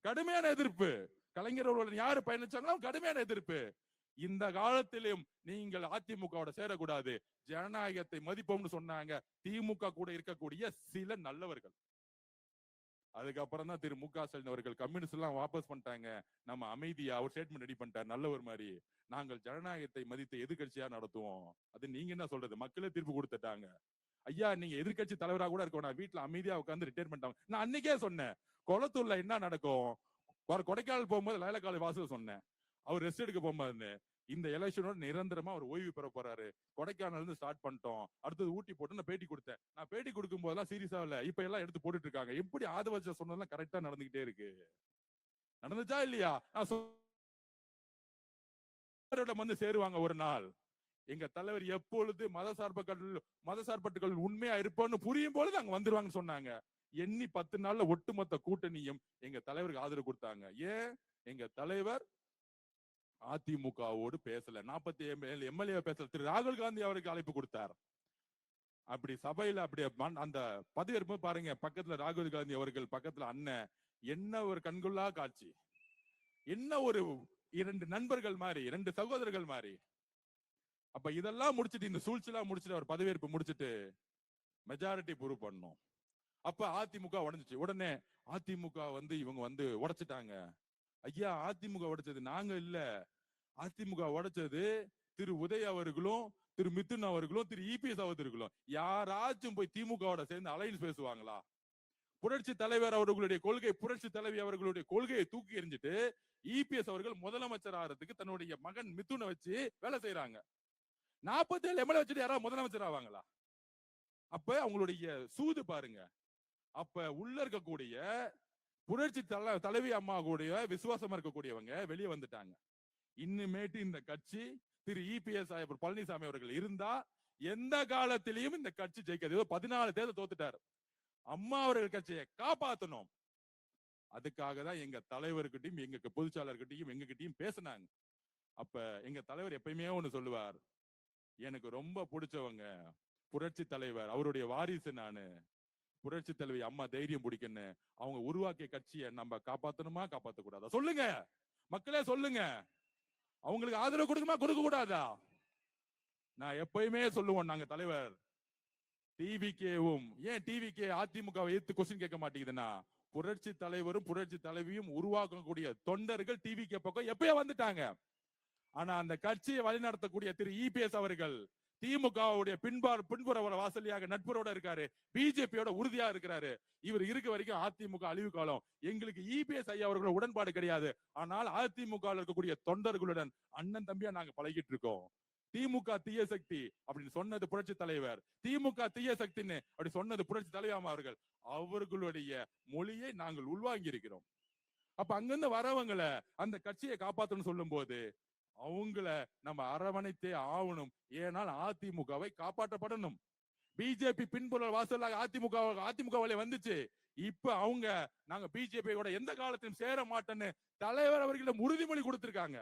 கடுமையான எதிர்ப்பு. கலைஞர் அவர்கள் யாரு பயணிச்சாங்களோ கடுமையான எதிர்ப்பு. இந்த காலத்திலும் நீங்கள் அதிமுகவோட சேரக்கூடாது, ஜனநாயகத்தை மதிப்போம்னு சொன்னாங்க திமுக கூட இருக்கக்கூடிய சில நல்லவர்கள். அதுக்கப்புறம் தான் திரு மு க ஸ்டாலின் அவர்கள் கம்யூனிஸ்ட் எல்லாம் வாபஸ் பண்ணிட்டாங்க, நம்ம அமைதியா ஒரு ஸ்டேட்மெண்ட் ரெடி பண்ணிட்டார் நல்லவர் மாதிரி, நாங்கள் ஜனநாயகத்தை மதித்து எதிர்கட்சியா நடத்துவோம். அது நீங்க என்ன சொல்றது, மக்களே தீர்ப்பு கொடுத்துட்டாங்க. ஐயா நீங்க எதிர்கட்சி தலைவராக கூட இருக்கணும், வீட்டுல அமைதியா உட்காந்து ரிட்டையர்மெண்ட் ஆகும். நான் அன்னைக்கே சொன்னேன், கொளத்தூர்ல என்ன நடக்கும், கொடைக்கானல் போகும்போது லைலக்காலை வாசல் சொன்னேன், அவர் ரெஸ்ட் எடுக்க போகும்போது இந்த எலெக்ஷனோட நிரந்தரமா அவர் ஓய்வு பெற போறாரு, கொடைக்கானல் இருந்து ஸ்டார்ட் பண்ணிட்டோம், அடுத்தது ஊட்டி போட்டு நான் பேட்டி கொடுத்தேன். நான் பேட்டி கொடுக்கும் போதெல்லாம் சீரியஸா இல்ல, இப்ப எல்லாம் எடுத்து போட்டுட்டு இருக்காங்க. எப்படி ஆதவச்ச சொன்னதெல்லாம் கரெக்டா நடந்துகிட்டே இருக்கு. நடந்துச்சா இல்லையா? வந்து சேருவாங்க ஒரு நாள். எங்க தலைவர் எப்பொழுது மதசார்பற்றுகள் உண்மையா இருப்போம்னு புரியும் பொழுது அங்க வந்துருவாங்க சொன்னாங்க. எண்ணி 10 நாள்ல ஒட்டுமொத்த கூட்டணியும் எங்க தலைவருக்கு ஆதரவு கொடுத்தாங்க. ஏன்? எங்க தலைவர் அதிமுகவோடு பேசல, 47 எம்எல்ஏ பேசல, திரு ராகுல் காந்தி அவருக்கு அழைப்பு கொடுத்தார். அப்படி சபையில அப்படி அந்த பதவியேற்பு பாருங்க, பக்கத்துல ராகுல் காந்தி அவர்கள், பக்கத்துல அண்ணன், என்ன ஒரு கண்கொள்ளா காட்சி, என்ன ஒரு 2 நண்பர்கள் மாதிரி, 2 சகோதரர்கள் மாதிரி. அப்ப இதெல்லாம் முடிச்சுட்டு, இந்த சூழ்ச்சி எல்லாம் முடிச்சுட்டு, அவர் பதவியேற்பு முடிச்சுட்டு மெஜாரிட்டி ப்ரூவ் பண்ணோம். அப்ப அதிமுக உடைஞ்சிச்சு. உடனே அதிமுக வந்து இவங்க வந்து உடைச்சிட்டாங்க. ஐயா அதிமுக உடைச்சது நாங்க இல்ல, அதிமுக உடைச்சது திரு உதய அவர்களும் திரு மிதுன் அவர்களும் திரு இபிஎஸ் அவர்களும். யாராச்சும் போய் திமுகவோட சேர்ந்து அலைன்ஸ் பேசுவாங்களா? புரட்சி தலைவர் அவர்களுடைய கொள்கை, புரட்சி தலைவி அவர்களுடைய கொள்கையை தூக்கி எறிஞ்சிட்டு இபிஎஸ் அவர்கள் முதலமைச்சர் ஆகிறதுக்கு தன்னுடைய மகன் மிதுனை வச்சு வேலை செய்யறாங்க. 47 எம்எல்ஏ வச்சுட்டு யாராவது முதலமைச்சர் ஆவாங்களா? அப்ப அவங்களுடைய சூது பாருங்க. அப்ப உள்ள இருக்கக்கூடிய புரட்சி தலைவி அம்மா கூடிய விசுவாசமா இருக்கக்கூடியவங்க வெளியே வந்துட்டாங்க. இன்னுமேட்டு இந்த கட்சி திரு இபிஎஸ் பழனிசாமி அவர்கள் இருந்தா எந்த காலத்திலையும் இந்த கட்சி ஜெயிக்காது. 14 தேர்தல் தோத்துட்டாரு. அம்மா அவர்கள் கட்சியை காப்பாத்தணும். அதுக்காக தான் எங்க தலைவர்கிட்டையும் எங்க பொதுச்சாளர்கிட்டையும் எங்ககிட்டயும் பேசினாங்க. அப்ப எங்க தலைவர் எப்பயுமே ஒண்ணு சொல்லுவார், எனக்கு ரொம்ப பிடிச்சவங்க புரட்சி தலைவர், அவருடைய வாரிசு நானு, புரட்சி தலைவி அம்மா தைரியம் பிடிக்குன்னு, அவங்க உருவாக்கிய கட்சியை நம்ம காப்பாத்தணுமா காப்பாத்த கூடாதா? சொல்லுங்க மக்களே, சொல்லுங்க. அவங்களுக்கு ஆதரவு கொடுக்குமா கொடுக்க கூடாதா? நான் எப்பயுமே சொல்லுவோம், நாங்க தலைவர் டிவிகேவும், ஏன் டிவிகே அதிமுகவை எதிர்த்து கொஸ்டின் கேட்க மாட்டேங்குதுன்னா, புரட்சி தலைவரும் புரட்சி தலைவியும் உருவாக்கக்கூடிய தொண்டர்கள் டிவிகே பக்கம் எப்பயே வந்துட்டாங்க. ஆனா அந்த கட்சியை வழிநடத்தக்கூடிய திரு இபிஎஸ் அவர்கள் திமுகவுடைய பின்புற வாசலியாக நட்புறோட இருக்காரு, பிஜேபியோட உறுதியா இருக்கிறாரு. இவர் இருக்க வரைக்கும் அதிமுக அழிவு காலம். எங்களுக்கு இபிஎஸ் ஐயா அவர்களோட உடன்பாடு கிடையாது. ஆனால் அதிமுக இருக்கக்கூடிய தொண்டர்களுடன் அண்ணன் தம்பியா நாங்க பழகிட்டு இருக்கோம். திமுக தீய சக்தி அப்படின்னு சொன்னது புரட்சி தலைவர், திமுக தீய சக்தின்னு அப்படி சொன்னது புரட்சி தலைவர் அவர்கள். அவர்களுடைய மொழியை நாங்கள் உள்வாங்கி இருக்கிறோம். அப்ப அங்கிருந்து வரவங்களை அந்த கட்சியை காப்பாற்றணும் சொல்லும் போது அவங்கள நம்ம அரவணைத்தே ஆகணும். ஏனால் அதிமுகவை காப்பாற்றப்படணும். பிஜேபி பின்புற வாசலாக அதிமுக வந்துச்சு. இப்ப அவங்க நாங்க பிஜேபியோட எந்த காலத்திலும் சேர மாட்டோன்னு தலைவர் அவர்களிடம் உறுதிமொழி கொடுத்திருக்காங்க.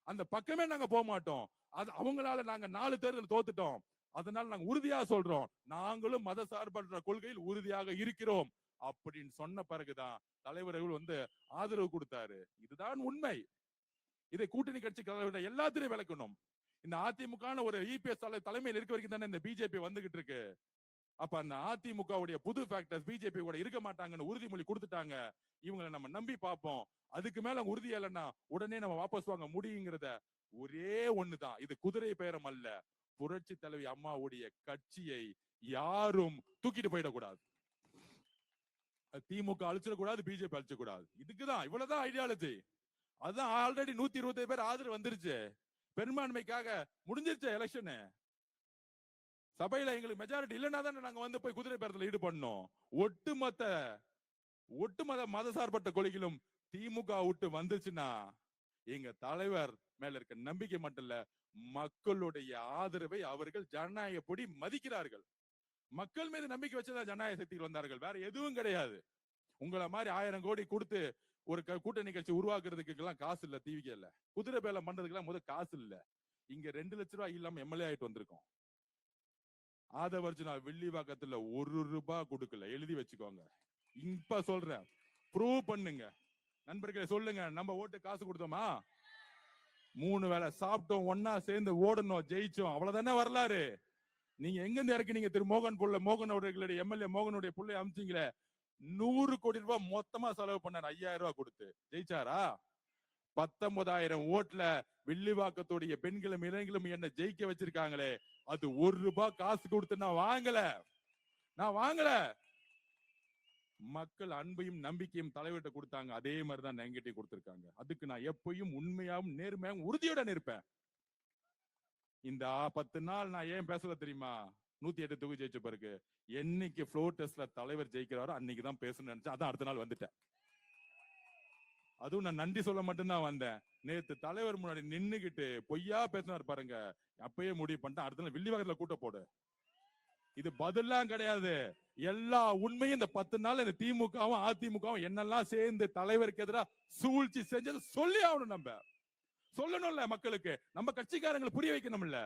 அந்த பக்கமே நாங்க போக மாட்டோம். அது அவங்களால நாங்க 4 தேர்தல் தோத்துட்டோம். அதனால நாங்க உறுதியா சொல்றோம், நாங்களும் மத சார்பற்ற கொள்கையில் உறுதியாக இருக்கிறோம் அப்படின்னு சொன்ன பிறகுதான் தலைவர்கள் ஆதரவு கொடுத்தாரு. இதுதான் உண்மை. இதை கூட்டணி கட்சி எல்லாத்திலையும் விளக்கணும். இந்த அதிமுக ஒரு இபிஎஸ் தலைமையில் இருக்க வரைக்கும் தானே இந்த பிஜேபி வந்துகிட்டு இருக்கு. அப்ப அந்த அதிமுகவுடைய புது ஃபேக்டர்ஸ் பிஜேபி கூட இருக்க மாட்டாங்கன்னு உறுதிமொழி கொடுத்துட்டாங்க. இவங்களை நம்ம நம்பி பார்ப்போம். அதுக்கு மேல உறுதி இல்லைன்னா உடனே நம்ம வாபஸ் வாங்க முடியுங்கிறத ஒரே ஒண்ணுதான். இது குதிரை பேரம் அல்ல. புரட்சி தலைவி அம்மாவுடைய கட்சியை யாரும் தூக்கிட்டு போயிடக்கூடாது. திமுக அழிச்சிடக்கூடாது, பிஜேபி அழிச்சக்கூடாது. இதுக்குதான் இவ்வளவுதான் ஐடியாலஜி. அதான் ஆல்ரெடி 125 பேர் ஆதரவு வந்துருச்சு. பெரும்பான்மைக்காக முடிஞ்சிருச்சு எலெக்ஷன். சபையில எங்களுக்கு மெஜாரிட்டி இல்லைன்னா தானே நாங்க போய் குதிரை பேரத்துல ஈடுபடணும். ஒட்டுமொத்த மத சார்பற்ற கொள்கையிலும் திமுக விட்டு வந்துச்சுன்னா எங்க தலைவர் மேல இருக்க நம்பிக்கை மட்டும் இல்ல, மக்களுடைய ஆதரவை அவர்கள் ஜனநாயகப்படி மதிக்கிறார்கள். மக்கள் மீது நம்பிக்கை வச்சுதான் ஜனநாயக சக்திகள் வந்தார்கள், வேற எதுவும் கிடையாது. உங்களை மாதிரி 1000 கோடி கொடுத்து ஒரு கூட்டணி கட்சி உருவாக்குறதுக்கு எல்லாம் காசு இல்ல. டிவிக்கு இல்ல, குதிரை பேலம் பண்றதுக்கு எல்லாம் முதல் காசு இல்ல. இங்க 2 லட்சம் ரூபாய் இல்லாம எம்எல்ஏ ஆயிட்டு வந்திருக்கோம். ஆதவர்ஜுனா வெள்ளிவாக்கத்துல 1 ரூபாய் கொடுக்கல, எழுதி வச்சுக்கோங்க. இப்ப சொல்றேன், ப்ரூவ் பண்ணுங்க. நண்பர்களே சொல்லுங்க, நம்ம ஓட்டு காசு கொடுத்தோமா? 3 வேளை சாப்பிட்டோம், ஒன்னா சேர்ந்து ஓடணும், ஜெயிச்சோம், அவ்வளவுதானே வரலாறு. நீங்க எங்க இருந்து இறக்குனீங்க? திரு மோகன் அவர்களுடைய எம்எல்ஏ மோகனுடைய பிள்ளை அமிச்சிங்களே, 100 கோடி ரூபாய் மொத்தமா செலவு பண்ணார். 5000 ரூபாய் கொடுத்து ஜெயிச்சாரா? 19,000 ஓட்டுல வில்லிவாக்கத்துடைய பெண்களும் இளைஞர்களும் என்ன ஜெயிக்க வச்சிருக்காங்களே, அது 1 ரூபாய் காசு கொடுத்து நான் வாங்கல. மக்கள் அன்பையும் நம்பிக்கையும் தலைவர்கிட்ட கொடுத்தாங்க, அதே மாதிரிதான் என்கிட்ட கொடுத்திருக்காங்க. அதுக்கு நான் எப்பயும் உண்மையாவும் நேர்மையாவும் உறுதியுடன் இருப்பேன். இந்த 10 நாள் நான் ஏன் பேசல தெரியுமா? 108 தொகுதி ஜெயிச்ச பிறகு என்னைக்கு ஃப்ளோர் டெஸ்ட்ல தலைவர் ஜெயிக்கிறாரோ அன்னைக்குதான் பேசணும்னு நினைச்சேன். அதான் அடுத்த நாள் வந்துட்டேன். அதுவும் நான் நன்றி சொல்ல மட்டும்தான் வந்தேன். நேத்து தலைவர் முன்னாடி நின்னுகிட்டு பொய்யா பேசினார் பாருங்க, அப்பயே முடிவு பண்ணிட்டேன், அடுத்த நாள் வில்லிவாக்கத்துல கூட்ட போடு. இது பதிலாம் கிடையாது. எல்லா உண்மையும் இந்த 10 நாள் இந்த திமுகவும் அதிமுகவும் என்னெல்லாம் சேர்ந்து தலைவருக்கு எதிராக சூழ்ச்சி செஞ்சது சொல்லி ஆகணும். நம்ம சொல்லணும்ல மக்களுக்கு, நம்ம கட்சிக்காரங்களை புரிய வைக்கணும்ல.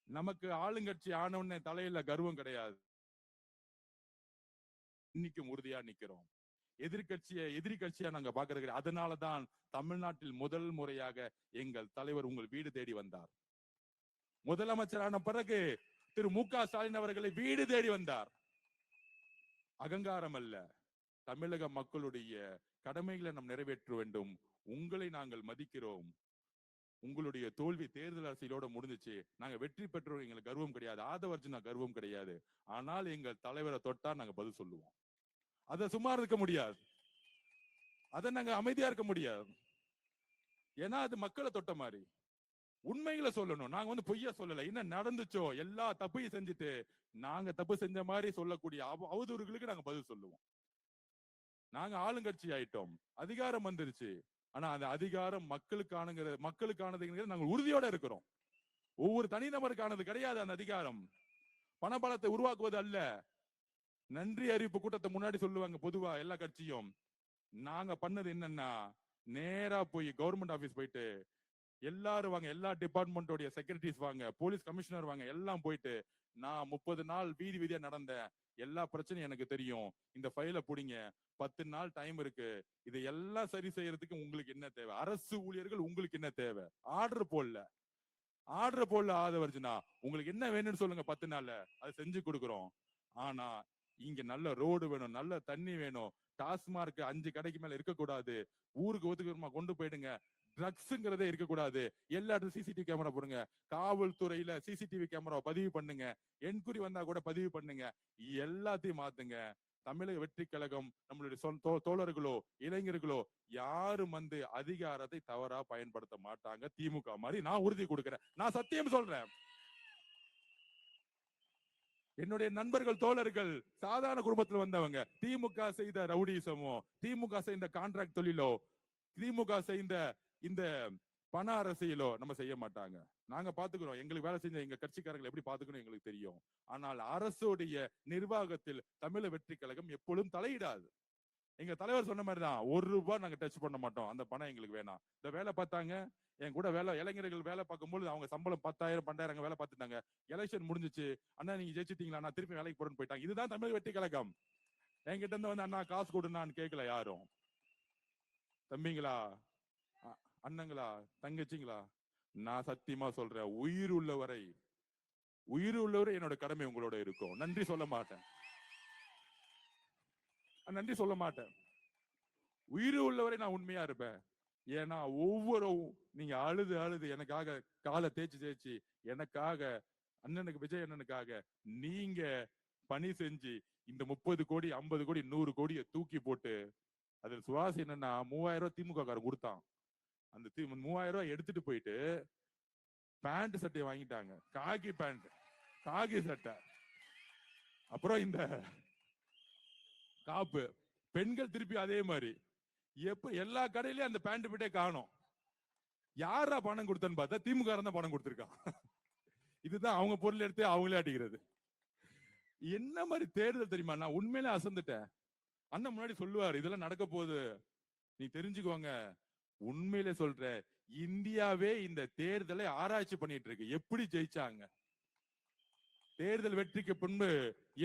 நமக்கு ஆளுங்கட்சி ஆனவனே தலையில கர்வம் கிடையாது. இன்னைக்கும் உறுதியா நிக்கிறோம். எதிரி கட்சியா நாங்க பாக்குறது. அதனாலதான் தமிழ்நாட்டில் முதல் முறையாக எங்கள் தலைவர் உங்கள் வீடு தேடி வந்தார். முதலமைச்சரான பிறகு திரு மு.க. ஸ்டாலின் அவர்களை வீடு தேடி வந்தார். அகங்காரம் அல்ல, தமிழக மக்களுடைய கடமைகளை நாம் நிறைவேற்ற வேண்டும். உங்களை நாங்கள் மதிக்கிறோம். உங்களுடைய தோல்வி தேர்தல் அரசியலோட முடிஞ்சிச்சு. நாங்க வெற்றி பெற்றோம், எங்களுக்கு கர்வம் கிடையாது. ஆதவர்ஜுனா கர்வம் கிடையாது. ஆனால் எங்கள் தலைவரை தொட்டா நாங்க பதில் சொல்லுவோம். அதை சும்மா இருக்க முடியாது, அதை நாங்க அமைதியா இருக்க முடியாது. ஏன்னா அது மக்களை தொட்ட மாதிரி. உண்மைகளை சொல்லணும். நாங்க பொய்யா சொல்லல. என்ன நடந்துச்சோ எல்லா தப்பையும் செஞ்சுட்டு நாங்க தப்பு செஞ்ச மாதிரி சொல்லக்கூடிய அவதூறுகளுக்கு நாங்க பதில் சொல்லுவோம். நாங்க ஆளுங்கட்சி ஆயிட்டோம், அதிகாரம் வந்துருச்சு. ஆனா அந்த அதிகாரம் மக்களுக்கானதுங்கிறது நாங்கள் உறுதியோட இருக்கிறோம். ஒவ்வொரு தனிநபருக்கானது கிடையாது. அந்த அதிகாரம் பணபலத்தை உருவாக்குவது அல்ல. நன்றி அறிவிப்பு கூட்டத்தை முன்னாடி சொல்லுவாங்க பொதுவா எல்லா கட்சியும். நாங்க பண்ணது என்னன்னா, நேரா போய் கவர்மெண்ட் ஆபீஸ் போயிட்டு எல்லாரும் வாங்க, எல்லா டிபார்ட்மெண்டோடைய செக்ரட்டரிஸ் வாங்க, போலீஸ் கமிஷனர் வாங்க, எல்லாம் போயிட்டு நான் 30 நாள் வீதியா நடந்தேன், எல்லா பிரச்சனையும் எனக்கு தெரியும், இந்த ஃபைலை புடிங்க, 10 நாள் டைம் இருக்கு, இதை எல்லாம் சரி செய்யறதுக்கு உங்களுக்கு என்ன தேவை, அரசு ஊழியர்கள் உங்களுக்கு என்ன தேவை, ஆர்டர் போடல ஆதவர்ஜுனா, உங்களுக்கு என்ன வேணும்னு சொல்லுங்க, 10 நாள்ல அதை செஞ்சு கொடுக்குறோம். ஆனா இங்க நல்ல ரோடு வேணும், நல்ல தண்ணி வேணும், டாஸ்மார்க் 5 கடைக்கு மேல இருக்கக்கூடாது, ஊருக்கு ஒதுக்குறமா கொண்டு போயிடுங்க, ட்ரக்ஸ்ங்கிறதே இருக்கக்கூடாது. எல்லா இடத்துல சிசிடிவி கேமரா போடுங்க. காவல்துறையில சிசிடிவி கேமரா பதிவு பண்ணுங்க. என்கொயரி வந்தா கூட பதிவு பண்ணுங்க. எல்லாத்தையும் மாத்துங்க. தமிழக வெற்றி கழகம் நம்மளுடைய தோழர்களோ இளைஞர்களோ யாரும் வந்து அதிகாரத்தை தவறா பயன்படுத்த மாட்டாங்க. திமுக மாதிரி நான் உறுதி கொடுக்கிறேன். நான் சத்தியம் சொல்றேன். என்னுடைய நண்பர்கள் தோழர்கள் சாதாரண குடும்பத்தில் வந்தவங்க. திமுக செய்த ரவுடிசமோ, திமுக செய்த கான்ட்ராக்ட் தொழிலோ, திமுக செய்த இந்த பண அரசியலோ நம்ம செய்ய மாட்டாங்க. நாங்க பாத்துக்கிறோம். எங்களுக்கு வேலை செஞ்ச எங்க கட்சிக்காரங்களை எப்படி பாத்துக்கணும் எங்களுக்கு தெரியும். ஆனால் அரசுடைய நிர்வாகத்தில் தமிழக வெற்றி கழகம் எப்பொழுதும் தலையிடாது. எங்க தலைவர் சொன்ன மாதிரிதான், ₹1 நாங்க டச் பண்ண மாட்டோம். அந்த பணம் எங்களுக்கு வேணாம். இந்த வேலை பார்த்தாங்க என் கூட இளைஞர்கள் வேலை பார்க்கும்போது அவங்க சம்பளம் 10,000 12,000 வேலை பார்த்துட்டாங்க. எலெக்ஷன் முடிஞ்சிச்சு, அண்ணா நீங்க ஜெயிச்சிட்டீங்களா, நான் திருப்பி வேலைக்கு போறேன்னு போயிட்டாங்க. இதுதான் தமிழ் வெற்றி கழகம். என்கிட்ட இருந்து வந்து அண்ணா காசு கொடுனான்னு கேட்கல யாரும். தம்பிங்களா, அண்ணங்களா, தங்கச்சிங்களா, நான் சத்தியமா சொல்றேன், உயிர் உள்ளவரை என்னோட கடமை உங்களோட இருக்கும். நன்றி சொல்ல மாட்டேன். நன்றி சொல்ல மாட்டேன். உயிர் உள்ளவரை நான் உண்மையா இருப்பேன். ஏன்னா ஒவ்வொரு நீங்க அழுது எனக்காக காலை தேய்ச்சி எனக்காக அண்ணனுக்கு விஜய் அண்ணனுக்காக நீங்க பணி செஞ்சு இந்த 30 கோடி 50 கோடி 100 கோடியை தூக்கி போட்டு அதில் சுவாசி என்னன்னா 3000 திமுக காரன் கொடுத்தான். அந்த 3000 எடுத்துட்டு போயிட்டு பேண்ட் சட்டையை வாங்கிட்டாங்க. காகி பேண்ட், காகி சட்டை, அப்புறம் இந்த காப்பு. பெண்கள் திருப்பி அதே மாதிரி. எப்ப எல்லா கடையிலயும் அந்த பேண்ட் பிட்டே காணும். யாரா பணம் கொடுத்தன்னு பார்த்தா திமுக தான் பணம் கொடுத்திருக்கான். இதுதான் அவங்க பொருள் எடுத்து அவங்களே அடிக்கிறது. என்ன மாதிரி தேர்தல் தெரியுமா? நான் உண்மையிலே அசந்துட்டேன். அண்ணன் முன்னாடி சொல்லுவார், இதெல்லாம் நடக்க போகுது, நீ தெரிஞ்சுக்கோங்க. உண்மையிலே சொல்ற, இந்தியாவே இந்த தேர்தலை ஆராய்ச்சி பண்ணிட்டு இருக்கு. எப்படி ஜெயிச்சாங்க? தேர்தல் வெற்றிக்கு பின்பு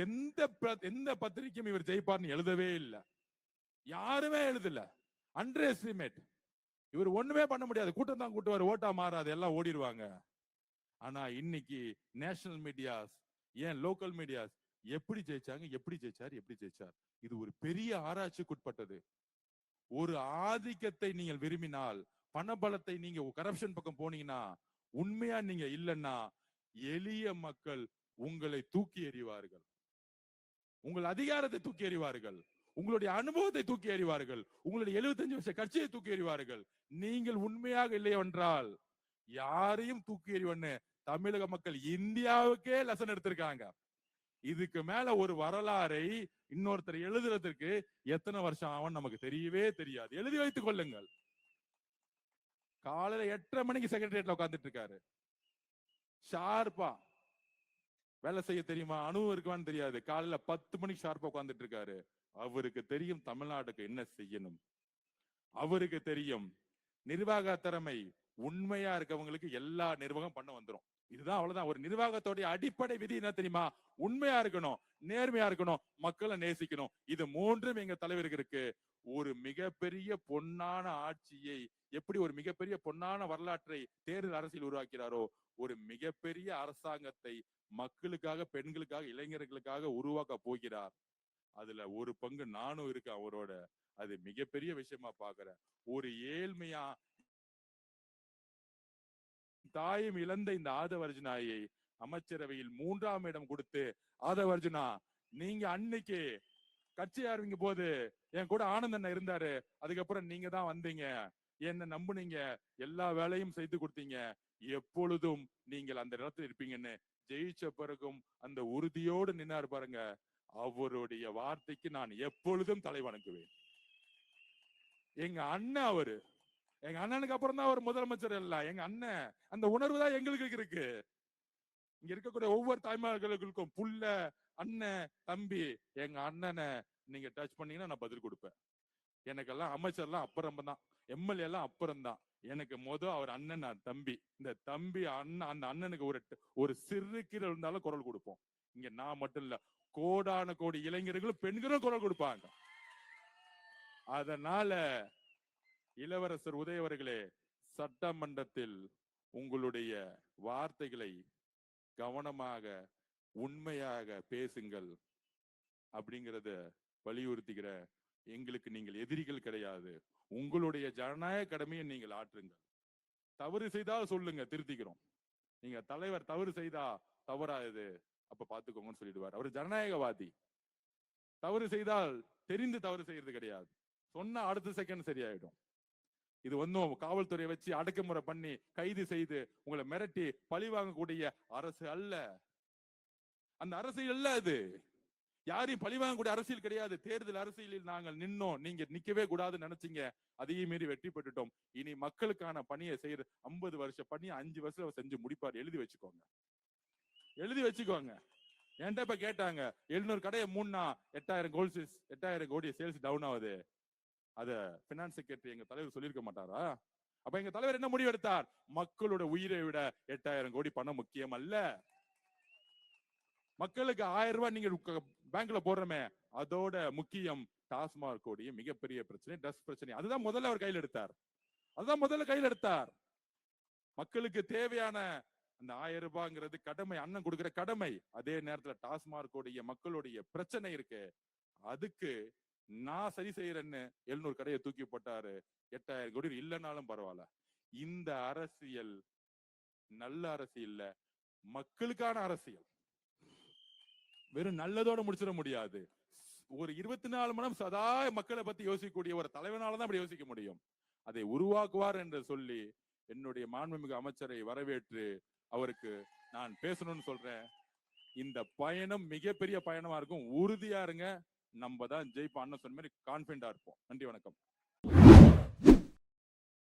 எந்த பத்திரிகையும் இவர் ஜெயிப்பார்னு எழுதவே இல்லை. யாருமே எழுதல. Under estimate. இவர் ஒண்ணுமே பண்ண முடியாது. கூட்டம் தான் கூட்டுவார், ஓட்டா மாறாது, எல்லாம் ஓடிடுவாங்க. ஆனா இன்னைக்கு நேஷனல் மீடியாஸ், ஏன் லோக்கல் மீடியாஸ் எப்படி ஜெயிச்சாங்க, எப்படி ஜெயிச்சார், இது ஒரு பெரிய ஆராய்ச்சிக்குட்பட்டது. ஒரு ஆதிக்கத்தை நீங்கள் விரும்பினால், பணபலத்தை நீங்க கரப்ஷன் பக்கம் போனீங்கன்னா, உண்மையா நீங்க இல்லைன்னா எளிய மக்கள் உங்களை தூக்கி எறிவார்கள். உங்கள் அதிகாரத்தை தூக்கி எறிவார்கள். உங்களுடைய அனுபவத்தை தூக்கி எறிவார்கள். உங்களுடைய 75 வருஷ கட்சியை தூக்கி எறிவார்கள். நீங்கள் உண்மையாக இல்லை என்றால் யாரையும் தூக்கி எறிவன்னு தமிழக மக்கள் இந்தியாவுக்கே லெசன் எடுத்திருக்காங்க. இதுக்கு மேல ஒரு வரலாறை இன்னொருத்தர் எழுதுறதுக்கு எத்தனை வருஷம் ஆகும் நமக்கு தெரியவே தெரியாது. எழுதி வைத்துக் கொள்ளுங்கள். காலையில 8:30 மணிக்கு செக்ரட்டரியேட்ல உட்கார்ந்துட்டு இருக்காரு. ஷார்ப்பா வேலை செய்ய தெரியுமா, அனுபவம் இருக்குவான்னு தெரியாது. காலையில 10 மணிக்கு ஷார்ப்பா உட்கார்ந்துட்டு இருக்காரு. அவருக்கு தெரியும் தமிழ்நாட்டுக்கு என்ன செய்யணும். அவருக்கு தெரியும் நிர்வாக திறமை உண்மையா இருக்கவங்களுக்கு எல்லா நிர்வாகம் பண்ண வந்துரும். இதுதான், அவ்வளவுதான். ஒரு நிர்வாகத்தோடைய அடிப்படை விதி என்ன தெரியுமா? உண்மையா இருக்கணும், நேர்மையா இருக்கணும், மக்களை நேசிக்கணும். இது மூன்றும் எங்க தலைவருக்கு இருக்கு. ஒரு மிகப்பெரிய பொன்னான ஆட்சியை, எப்படி ஒரு மிகப்பெரிய பொன்னான வரலாற்றை தேர்தல் அரசியல் உருவாக்கிறாரோ, ஒரு மிகப்பெரிய அரசாங்கத்தை மக்களுக்காக, பெண்களுக்காக, இளைஞர்களுக்காக உருவாக்க போகிறார். அதுல ஒரு பங்கு நானும் இருக்கேன் அவரோட. அது மிகப்பெரிய விஷயமா பாக்குறேன். ஒரு ஏழ்மையா தாயும் இழந்த இந்த ஆதவர்ஜுனாயை அமைச்சரவையில் 3ஆம் இடம் கொடுத்து, ஆதவர்ஜுனா நீங்க அன்னைக்கு கட்சி ஆரம்பிக்கும் போது என் கூட ஆனந்தன் இருந்தாரு, அதுக்கப்புறம் நீங்க தான் வந்தீங்க, என்ன நம்புனீங்க, எல்லா வேலையும் செய்து கொடுத்தீங்க, எப்பொழுதும் நீங்கள் அந்த இடத்துல இருப்பீங்கன்னு ஜெயிச்ச பிறகும் அந்த உறுதியோடு நின்னாரு பாருங்க. அவருடைய வார்த்தைக்கு நான் எப்பொழுதும் தலை வணங்குவேன். எங்க அண்ணன் அவரு. எங்க அண்ணனுக்கு அப்புறம் தான் அவர் முதலமைச்சர் இல்ல, எங்க அண்ணன். அந்த உணர்வு தான் எங்களுக்கு இருக்கு. இங்க இருக்கக்கூடிய ஒவ்வொரு தாய்மார்களுக்கும் புள்ள, அண்ணன், தம்பி. எங்க அண்ணனை நீங்க டச் பண்ணீங்கன்னா நான் பதில் கொடுப்பேன். எனக்கெல்லாம் அமைச்சர்லாம் அப்புறம் தான், எம்எல்ஏ எல்லாம் அப்புறம் தான். எனக்கு அவர் அண்ணன், நான் தம்பி. இந்த தம்பி அண்ணன், அந்த அண்ணனுக்கு ஒரு சிறு கீரை இருந்தாலும் குரல் கொடுப்போம். இங்க நான் மட்டும் இல்ல, கோடான கோடி இளைஞர்களும் பெண்களும் குரல் கொடுப்பாங்க. அதனால இளவரசர் உதய அவர்களே, சட்டமன்றத்தில் உங்களுடைய வார்த்தைகளை கவனமாக உண்மையாக பேசுங்கள் அப்படிங்கறத வலியுறுத்துகிற எங்களுக்கு நீங்கள் எதிரிகள் கிடையாது. உங்களுடைய ஜனநாயக கடமையை நீங்கள் ஆற்றுங்கள். தவறு செய்தால் சொல்லுங்க, திருத்திக்கிறோம். நீங்க தலைவர் தவறு செய்தா தவறா இது அப்ப பாத்துக்கோங்கன்னு சொல்லிடுவார். அவர் ஜனநாயகவாதி. தவறு செய்தால் தெரிந்து தவறு செய்யறது கிடையாது. சொன்னா அடுத்த செகண்ட் சரியாயிடும். இது ஒன்னும் காவல்துறையை வச்சு அடக்குமுறை பண்ணி கைது செய்து உங்களை மிரட்டி பழி வாங்கக்கூடிய அரசு அல்ல. அந்த அரசியல் அல்ல அது. யாரையும் பழி வாங்கக்கூடிய அரசியல் கிடையாது. தேர்தல் அரசியலில் நாங்கள் நின்னோம். நீங்க நிக்கவே கூடாதுன்னு நினைச்சீங்க. அதையும் மீறி வெற்றி பெற்றுட்டோம். இனி மக்களுக்கான பணியை செய்யற 50 வருஷ பணியை 5 வருஷம் செஞ்சு முடிப்பார். எழுதி வச்சுக்கோங்க, எழுதி வச்சுக்கோங்க. என்கிட்ட இப்ப கேட்டாங்க, 700 கடையை மூணா 8,000 கோடி சேல்ஸ் டவுன் ஆகுது. அத பினான்ஸ் செக்ரட்டரி எங்க தலைவர் சொல்லியிருக்க மாட்டாரா? அப்ப எங்க தலைவர் என்ன முடிவு எடுத்தார்? மக்களோட உயிரை விட 8,000 கோடி பணம் முக்கியம் அல்ல. மக்களுக்கு 1000 ரூபாய் நீங்க பேங்க்ல போடுறமே, அதோட முக்கியம் டாஸ்மாக் கோடிய மிகப்பெரிய பிரச்சனை, டஸ்ட் பிரச்சனை. அதுதான் முதல்ல அவர் கையில் எடுத்தார். அதுதான் முதல்ல கையில் எடுத்தார். மக்களுக்கு தேவையான அந்த 1000 ரூபாய்ங்கிறது கடமை, அண்ணன் கொடுக்கிற கடமை. அதே நேரத்துல டாஸ்மாக் கோடிய மக்களுடைய பிரச்சனை இருக்கு, அதுக்கு நான் சரி செய்யறேன்னு 700 கடையை தூக்கி போட்டாரு. 8,000 கோடி இல்லைன்னாலும் பரவாயில்ல. இந்த அரசியல் நல்ல அரசியல் இல்ல, மக்களுக்கான அரசியல். வெறும் நல்லதோட முடிச்சிட முடியாது. ஒரு 24 மணி நேரம் சதா மக்களை பத்தி யோசிக்கக்கூடிய ஒரு தலைவனாலதான் அப்படி யோசிக்க முடியும். அதை உருவாக்குவார் என்று சொல்லி என்னுடைய மாண்புமிகு அமைச்சரை வரவேற்று அவருக்கு நான் பேசணும்னு சொல்றேன். இந்த பயணம் மிகப்பெரிய பயணமா இருக்கும். உறுதியா இருங்க, நம்ம தான் ஜெயிப்போம். அண்ணன் சொன்ன மாதிரி கான்பிடண்டா இருப்போம். நன்றி, வணக்கம்.